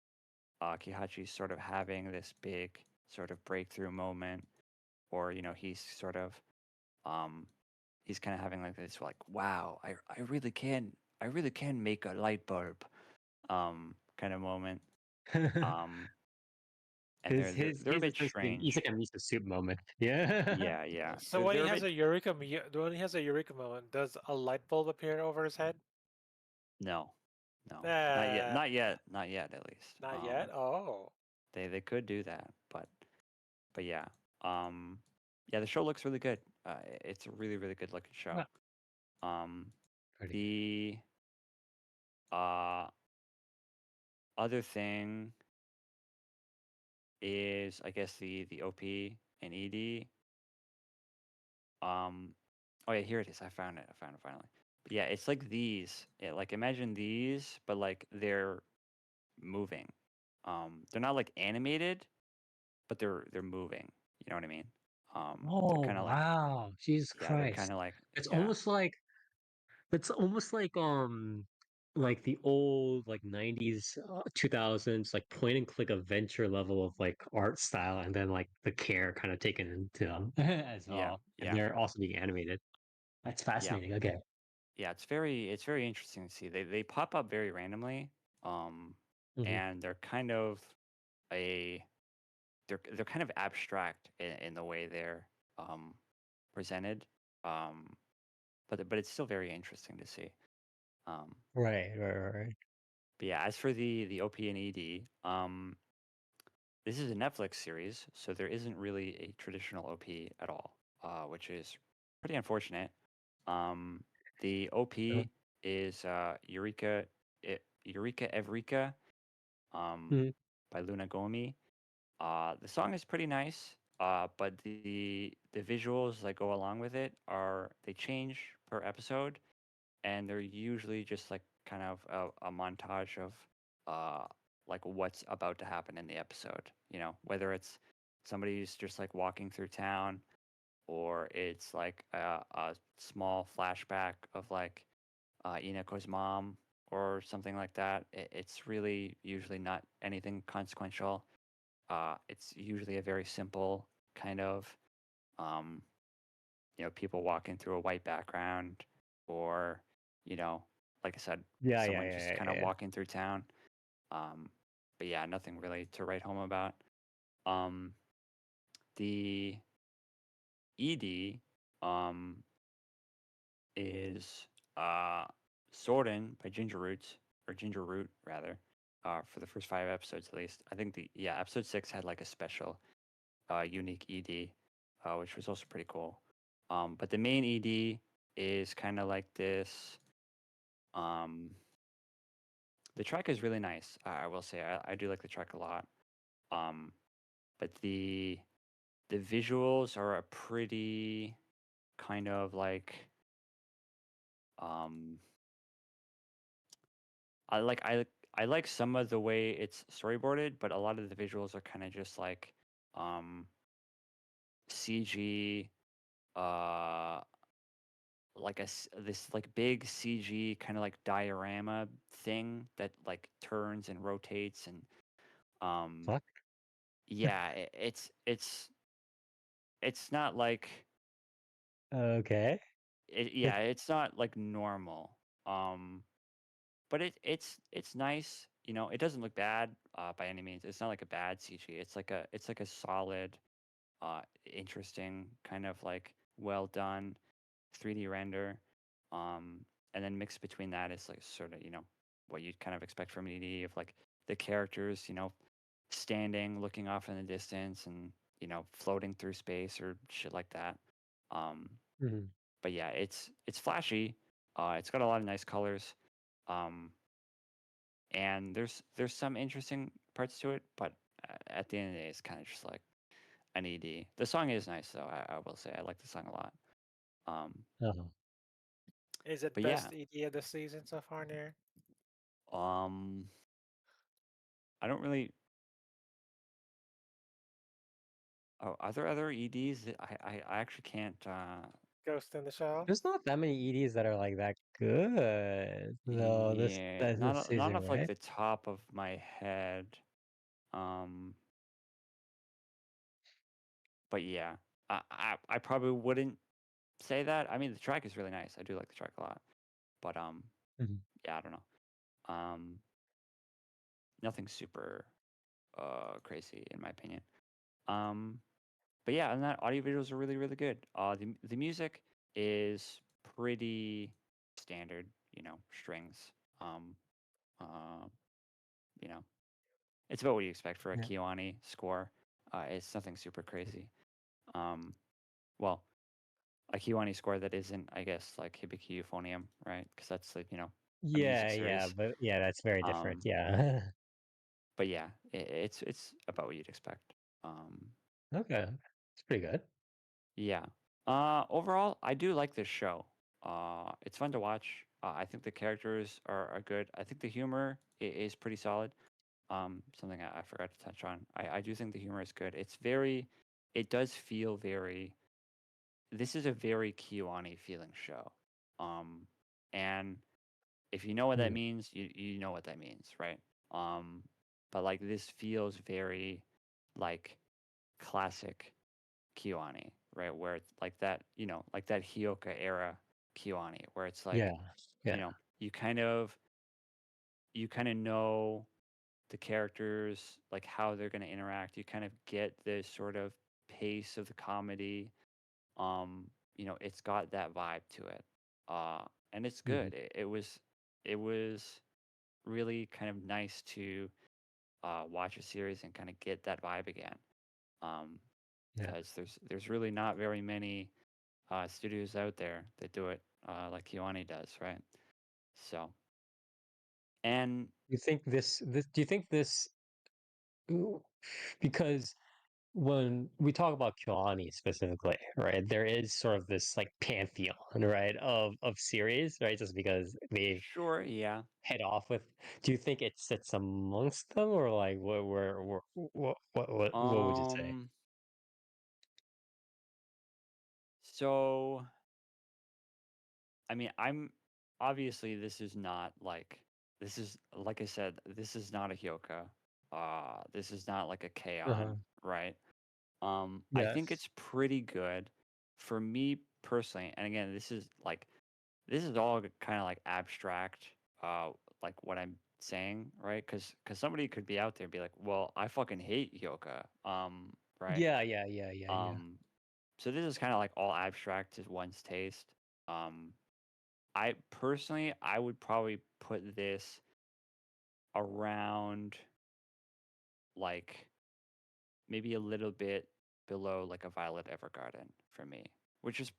[SPEAKER 3] Kihachi's sort of having this big sort of breakthrough moment, or um, he's kind of having like this like, wow, I really can make a light bulb kind of moment. Um, and they're a
[SPEAKER 1] His
[SPEAKER 3] bit
[SPEAKER 1] essentially
[SPEAKER 3] strange.
[SPEAKER 1] he's like a miso soup moment. Yeah.
[SPEAKER 3] Yeah, yeah.
[SPEAKER 2] So when he
[SPEAKER 3] They're a
[SPEAKER 2] has
[SPEAKER 3] bit
[SPEAKER 2] a Eureka, when he has a Eureka moment, does a light bulb appear over his head?
[SPEAKER 3] no, no, not yet,
[SPEAKER 2] Uh,
[SPEAKER 3] not yet at least.
[SPEAKER 2] not yet. Oh,
[SPEAKER 3] They could do that, but yeah, um, yeah. The show looks really good. It's a really really good looking show.
[SPEAKER 1] Yeah.
[SPEAKER 3] Um,
[SPEAKER 1] Pretty good.
[SPEAKER 3] the uh other thing is I guess the OP and ED. Um, oh yeah, here it is. I found it. I found it finally. But yeah, it's like these. Yeah, like imagine these, but like they're moving. They're not like animated, but they're moving. You know what I mean? They're
[SPEAKER 1] Oh
[SPEAKER 3] kind of like
[SPEAKER 1] wow, Jesus
[SPEAKER 3] yeah, they're
[SPEAKER 1] Christ!
[SPEAKER 3] kind of like
[SPEAKER 1] It's
[SPEAKER 3] yeah,
[SPEAKER 1] almost like it's almost like the old like 90s 2000s like point and click adventure level of like art style, and then like the care kind of taken into them as
[SPEAKER 3] yeah,
[SPEAKER 1] well, and
[SPEAKER 3] yeah,
[SPEAKER 1] they're also being animated. That's
[SPEAKER 3] yeah,
[SPEAKER 1] fascinating. Okay.
[SPEAKER 3] yeah. It's very interesting to see. They pop up very randomly, um,
[SPEAKER 1] Hmm.
[SPEAKER 3] and they're kind of a they're kind of abstract in the way they're um, presented, um, but it's still very interesting to see. Um,
[SPEAKER 1] Right.
[SPEAKER 3] but yeah, as for the OP and ED, this is a Netflix series, so there isn't really a traditional OP at all, which is pretty unfortunate. Um, the
[SPEAKER 1] Uh,
[SPEAKER 3] OP is Eureka Evrika um,
[SPEAKER 1] mhm.
[SPEAKER 3] by Luna Gomi. The song is pretty nice, but the visuals that go along with it they change per episode, and they're usually just like kind of a montage of uh, like what's about to happen in the episode. Whether it's somebody's just like walking through town, or it's like a small flashback of like Inako's mom or something like that. It's really usually not anything consequential. It's usually a very simple kind of, um, people walking through a white background, or, like I said,
[SPEAKER 1] Yeah, yeah,
[SPEAKER 3] someone
[SPEAKER 1] yeah,
[SPEAKER 3] just
[SPEAKER 1] yeah,
[SPEAKER 3] kind of
[SPEAKER 1] yeah.
[SPEAKER 3] walking through town. But yeah, nothing really to write home about. Um, the ED is Soren by Ginger Roots, or Ginger Root rather, for the first 5 episodes at least. I think episode 6 had like a special unique ED, which was also pretty cool. But the main ED is kind of like this. The track is really nice. I will say I do like the track a lot. But the visuals are a pretty kind of like I like some of the way it's storyboarded, but a lot of the visuals are kind of just like CG, like this like big CG kind of like diorama thing that like turns and rotates, and
[SPEAKER 1] Fuck.
[SPEAKER 3] yeah, it's not like
[SPEAKER 1] Okay.
[SPEAKER 3] it's not like normal. But it's nice. It doesn't look bad by any means. It's not like a bad CG. It's like a solid, interesting kind of like well done 3D render. And then mixed between that is like sort of what you'd kind of expect from an ED, of like the characters standing looking off in the distance, and floating through space or shit like that.
[SPEAKER 1] Mhm.
[SPEAKER 3] But yeah, it's flashy. It's got a lot of nice colors. Um, and there's some interesting parts to it, but at the end of the day, it's kind of just like an ED. The song is nice though. I will say I like the song a lot.
[SPEAKER 1] Uh-huh.
[SPEAKER 2] Is it
[SPEAKER 3] But yeah,
[SPEAKER 2] best ED of the season so far, Nair?
[SPEAKER 3] um, I don't really. Oh, are there other EDs that I actually can't?
[SPEAKER 2] Ghost in the Shell?
[SPEAKER 1] There's not that many EDs that are like that good, though.
[SPEAKER 3] Yeah,
[SPEAKER 1] This
[SPEAKER 3] not
[SPEAKER 1] season,
[SPEAKER 3] off like
[SPEAKER 1] right?
[SPEAKER 3] the top of my head. Um, but yeah, I probably wouldn't say that. I mean, the track is really nice. I do like the track a lot. But
[SPEAKER 1] Mhm.
[SPEAKER 3] yeah, I don't know. Nothing super crazy in my opinion. Um, but yeah, and that audio visuals are really really good. The music is pretty standard, strings. Um, uh, you know, it's about what you expect for a
[SPEAKER 1] Yeah.
[SPEAKER 3] KyoAni score. It's nothing super crazy. Um, well, a KyoAni score that isn't, I guess, like Hibiki Euphonium, right? Because that's like a music
[SPEAKER 1] Yeah,
[SPEAKER 3] series.
[SPEAKER 1] but yeah, that's very different.
[SPEAKER 3] Um,
[SPEAKER 1] Yeah.
[SPEAKER 3] but yeah, it's about what you'd expect. Um,
[SPEAKER 1] Okay. It's pretty good.
[SPEAKER 3] yeah. Overall, I do like this show. It's fun to watch. I think the characters are good. I think the humor is pretty solid. Something I forgot to touch on. I do think the humor is good. It does feel very. This is a very KyoAni feeling show. Um, and if you know what that
[SPEAKER 1] Mm.
[SPEAKER 3] means, you know what that means, right? Um, but like this feels very like classic KyoAni, right? Where it's like that, like that Hyoka era KyoAni, where it's like,
[SPEAKER 1] Yeah. Yeah.
[SPEAKER 3] you kind of know the characters, like how they're going to interact. You kind of get the sort of pace of the comedy. It's got that vibe to it. And it's
[SPEAKER 1] Mhm.
[SPEAKER 3] good. It was really kind of nice to watch a series and kind of get that vibe again. Um,
[SPEAKER 1] Yeah.
[SPEAKER 3] because there's really not very many studios out there that do it like KyoAni does, right? So, and
[SPEAKER 1] You think this do you think this ooh, because when we talk about KyoAni specifically, right, there is sort of this like pantheon, right, of series, right, just because they
[SPEAKER 3] sure, yeah.
[SPEAKER 1] head off with. Do you think it sits amongst them, or like what would you say?
[SPEAKER 3] Um, so I mean, I'm obviously this is not like this is like I said, this is not a Hyoka. This is not like a
[SPEAKER 1] Uh-huh.
[SPEAKER 3] K-On, right? I think
[SPEAKER 1] Yes.
[SPEAKER 3] it's pretty good for me personally. And again, this is all kind of like abstract, like what I'm saying, right? Because somebody could be out there and be like, well, I fucking hate Hyoka, right?
[SPEAKER 1] Yeah.
[SPEAKER 3] So this is kind of like all abstract to one's taste. I personally, I would probably put this around like maybe a little bit below like a Violet Evergarden for me, which is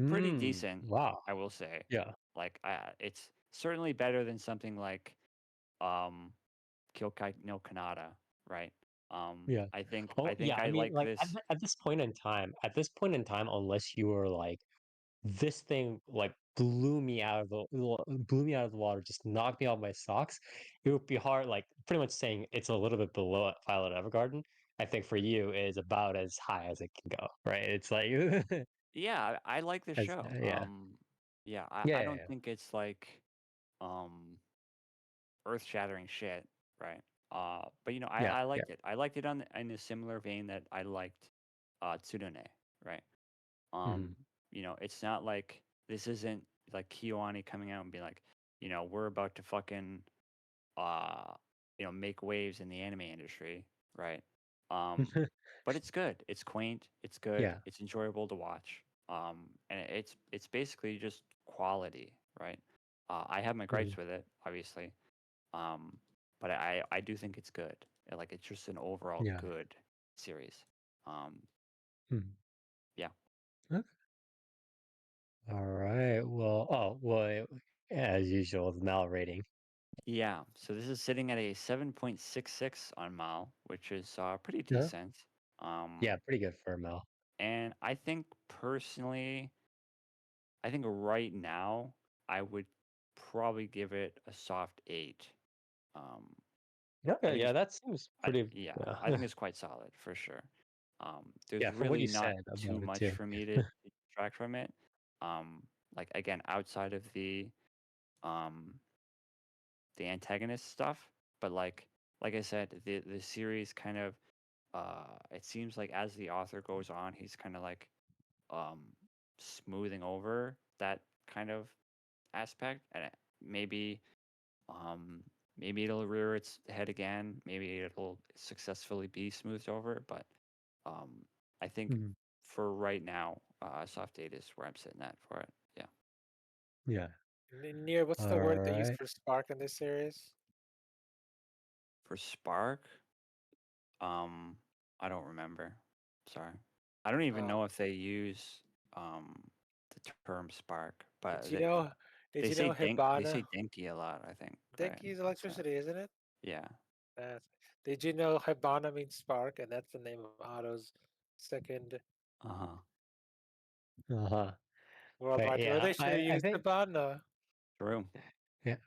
[SPEAKER 3] pretty decent,
[SPEAKER 1] Wow.
[SPEAKER 3] I will say.
[SPEAKER 1] Yeah.
[SPEAKER 3] Like, it's certainly better than something like um, Kyokai no Kanata, right?
[SPEAKER 1] Yeah.
[SPEAKER 3] I
[SPEAKER 1] Oh,
[SPEAKER 3] think
[SPEAKER 1] yeah. I
[SPEAKER 3] I
[SPEAKER 1] mean,
[SPEAKER 3] like
[SPEAKER 1] like
[SPEAKER 3] this.
[SPEAKER 1] at this point in time, unless you were like, this thing like blew me out of the water, just knocked me out of my socks, it would be hard. Like pretty much saying it's a little bit below Violet Evergarden. I think for you is about as high as it can go, right? It's like,
[SPEAKER 3] Yeah, I like the
[SPEAKER 1] as
[SPEAKER 3] show.
[SPEAKER 1] yeah,
[SPEAKER 3] Yeah,
[SPEAKER 1] yeah,
[SPEAKER 3] I
[SPEAKER 1] yeah,
[SPEAKER 3] don't think it's like um earth-shattering shit, right? But
[SPEAKER 1] yeah,
[SPEAKER 3] I
[SPEAKER 1] yeah,
[SPEAKER 3] liked it. I liked it in a similar vein that I liked Tsurune, right?
[SPEAKER 1] hmm
[SPEAKER 3] Um, it's not like this isn't like KyoAni coming out and being like, we're about to fucking uh, make waves in the anime industry, right? Um, but it's good. It's quaint. It's good.
[SPEAKER 1] yeah,
[SPEAKER 3] It's enjoyable to watch. And it's basically just quality, right? I have my
[SPEAKER 1] hmm
[SPEAKER 3] gripes with it, obviously. Um, but I do think it's good. Like it's just an overall
[SPEAKER 1] yeah.
[SPEAKER 3] good series. Um,
[SPEAKER 1] hmm
[SPEAKER 3] yeah.
[SPEAKER 1] Okay. All right. Well, as usual, the Mal rating.
[SPEAKER 3] Yeah, so this is sitting at a 7.66 on Mal, which is pretty
[SPEAKER 1] Yeah,
[SPEAKER 3] decent. Um,
[SPEAKER 1] yeah, pretty good for Mal.
[SPEAKER 3] and I think personally, I think right now I would probably give it a soft 8. Um, I
[SPEAKER 1] Okay,
[SPEAKER 3] think
[SPEAKER 1] yeah,
[SPEAKER 3] it's,
[SPEAKER 1] that seems pretty.
[SPEAKER 3] yeah, I
[SPEAKER 1] Yeah,
[SPEAKER 3] think it's quite solid for sure. There's
[SPEAKER 1] yeah, from what
[SPEAKER 3] really
[SPEAKER 1] you
[SPEAKER 3] not
[SPEAKER 1] said
[SPEAKER 3] too
[SPEAKER 1] about it
[SPEAKER 3] much
[SPEAKER 1] too.
[SPEAKER 3] for me to detract from it. Like again, outside of um the antagonist stuff, but like I said, the series kind of it seems like as the author goes on, he's kind of like um smoothing over that kind of aspect, and maybe um maybe it'll rear its head again, maybe it'll successfully be smoothed over, but um I think
[SPEAKER 1] Mhm.
[SPEAKER 3] for right now, soft 8 is where I'm sitting at for it. Yeah.
[SPEAKER 1] Yeah.
[SPEAKER 2] Near, what's the
[SPEAKER 1] All
[SPEAKER 2] word they use
[SPEAKER 1] right.
[SPEAKER 2] for spark in this series?
[SPEAKER 3] For Spark, Um, I don't remember. Sorry. I don't even
[SPEAKER 2] Uh,
[SPEAKER 3] know if they use um the term spark,
[SPEAKER 2] did
[SPEAKER 3] but
[SPEAKER 2] you know? Did you know
[SPEAKER 3] they
[SPEAKER 2] Hibana?
[SPEAKER 3] say Denki a lot, I think, right?
[SPEAKER 2] Denki is
[SPEAKER 3] So
[SPEAKER 2] electricity, isn't it?
[SPEAKER 3] yeah.
[SPEAKER 2] That's, did you know Hibana means spark, and that's the name of Otto's second
[SPEAKER 3] Uh-huh.
[SPEAKER 1] Uh-huh. But
[SPEAKER 2] worldwide tour?
[SPEAKER 1] yeah,
[SPEAKER 2] They should have
[SPEAKER 1] I
[SPEAKER 2] used
[SPEAKER 1] think
[SPEAKER 3] True.
[SPEAKER 1] yeah.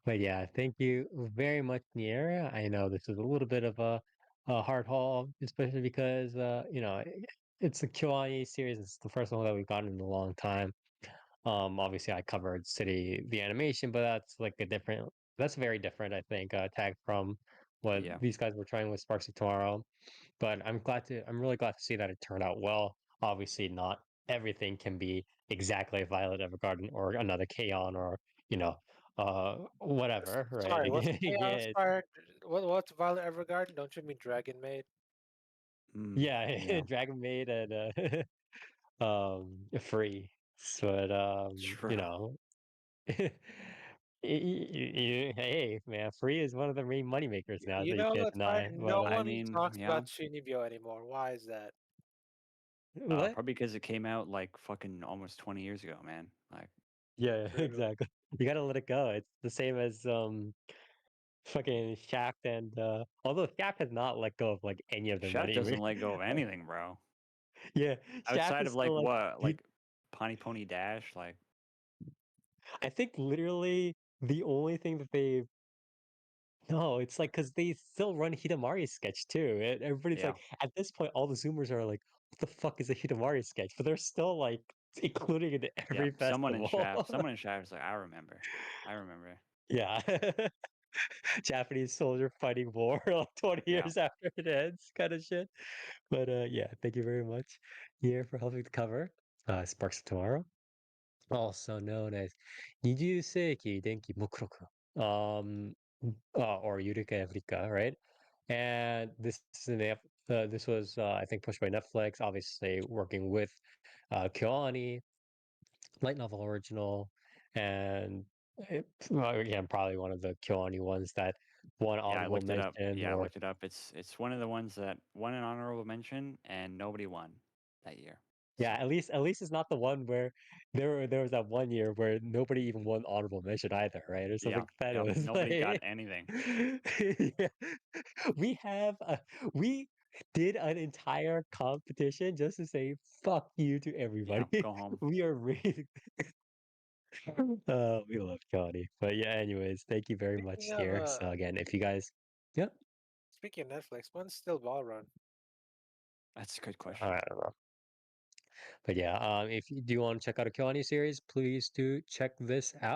[SPEAKER 1] But yeah, thank you very much, Niera. I know this is a little bit of a hard haul, especially because it's a KyoAni series. It's the first one that we've gotten in a long time. Obviously I covered City the animation, but that's very different, I think, tag from what
[SPEAKER 3] Yeah.
[SPEAKER 1] these guys were trying with Sparks of Tomorrow. But I'm really glad to see that it turned out well. Obviously, not everything can be exactly Violet Evergarden or another K-On! Or, you know, whatever, right?
[SPEAKER 2] Sorry, what's Chaos
[SPEAKER 1] Yeah,
[SPEAKER 2] Spark? What's Violet Evergarden? Don't you mean Dragon Maid?
[SPEAKER 1] yeah,
[SPEAKER 3] Yeah.
[SPEAKER 1] Dragon Maid and free. But
[SPEAKER 3] True.
[SPEAKER 1] hey man, free is one of the main moneymakers now, so
[SPEAKER 2] You
[SPEAKER 1] you
[SPEAKER 2] know,
[SPEAKER 1] can't
[SPEAKER 2] that's right.
[SPEAKER 1] deny. But
[SPEAKER 2] No
[SPEAKER 3] I
[SPEAKER 2] one
[SPEAKER 3] mean,
[SPEAKER 2] talks
[SPEAKER 3] yeah.
[SPEAKER 2] about Shinibyo anymore. Why is that?
[SPEAKER 1] what?
[SPEAKER 3] Probably because it came out like fucking almost 20 years ago, man. Like
[SPEAKER 1] Yeah,
[SPEAKER 2] True.
[SPEAKER 1] exactly. You gotta let it go. It's the same as fucking Shaft and although Shaft has not let go of like any of their
[SPEAKER 3] Chef
[SPEAKER 1] money.
[SPEAKER 3] doesn't let go of anything, bro.
[SPEAKER 1] Yeah, Shaft
[SPEAKER 3] Outside
[SPEAKER 1] is
[SPEAKER 3] of like
[SPEAKER 1] still like
[SPEAKER 3] what?
[SPEAKER 1] he,
[SPEAKER 3] Like Pawnee Pony Dash, like
[SPEAKER 1] I think literally the only thing that they no, it's like because they still run Hitamari sketch too. And everybody's
[SPEAKER 3] yeah.
[SPEAKER 1] like at this point all the Zoomers are like, what the fuck is a Hitamari sketch? But they're still like including it in
[SPEAKER 3] Yeah,
[SPEAKER 1] every festival.
[SPEAKER 3] someone in Shaft is like, I remember.
[SPEAKER 1] Yeah. Japanese soldier fighting war like 20
[SPEAKER 3] Yeah.
[SPEAKER 1] years after it ends, kind of shit. But yeah, thank you very much here for helping to cover Sparks of Tomorrow, also known as Nijusseiki Denki Mokuroku, or Eureka Evrika, right? And this was I think pushed by Netflix, obviously working with KyoAni, light novel original, and well, again probably one of the KyoAni ones that won
[SPEAKER 3] Yeah, I
[SPEAKER 1] honorable
[SPEAKER 3] looked it up.
[SPEAKER 1] mention
[SPEAKER 3] Yeah, I
[SPEAKER 1] or
[SPEAKER 3] looked it up. It's one of the ones that won an honorable mention and nobody won that year.
[SPEAKER 1] yeah,
[SPEAKER 3] So
[SPEAKER 1] at least it's not the one where there was that one year where nobody even won honorable mention either, right? Or something
[SPEAKER 3] yeah,
[SPEAKER 1] like that.
[SPEAKER 3] yep,
[SPEAKER 1] It was
[SPEAKER 3] nobody got
[SPEAKER 1] like
[SPEAKER 3] anything.
[SPEAKER 1] yeah. We have we did an entire competition just to say fuck you to
[SPEAKER 3] Yeah,
[SPEAKER 1] everybody.
[SPEAKER 3] go home.
[SPEAKER 1] We are really we love Johnny. But yeah, anyways, thank you very much
[SPEAKER 2] Speaking of
[SPEAKER 1] here. So again, if you guys yeah,
[SPEAKER 2] speaking of Netflix, when's still Ball Run?
[SPEAKER 3] That's a good question.
[SPEAKER 1] I don't know. But yeah, if you do want to check out a KyoAni series, please do check this out.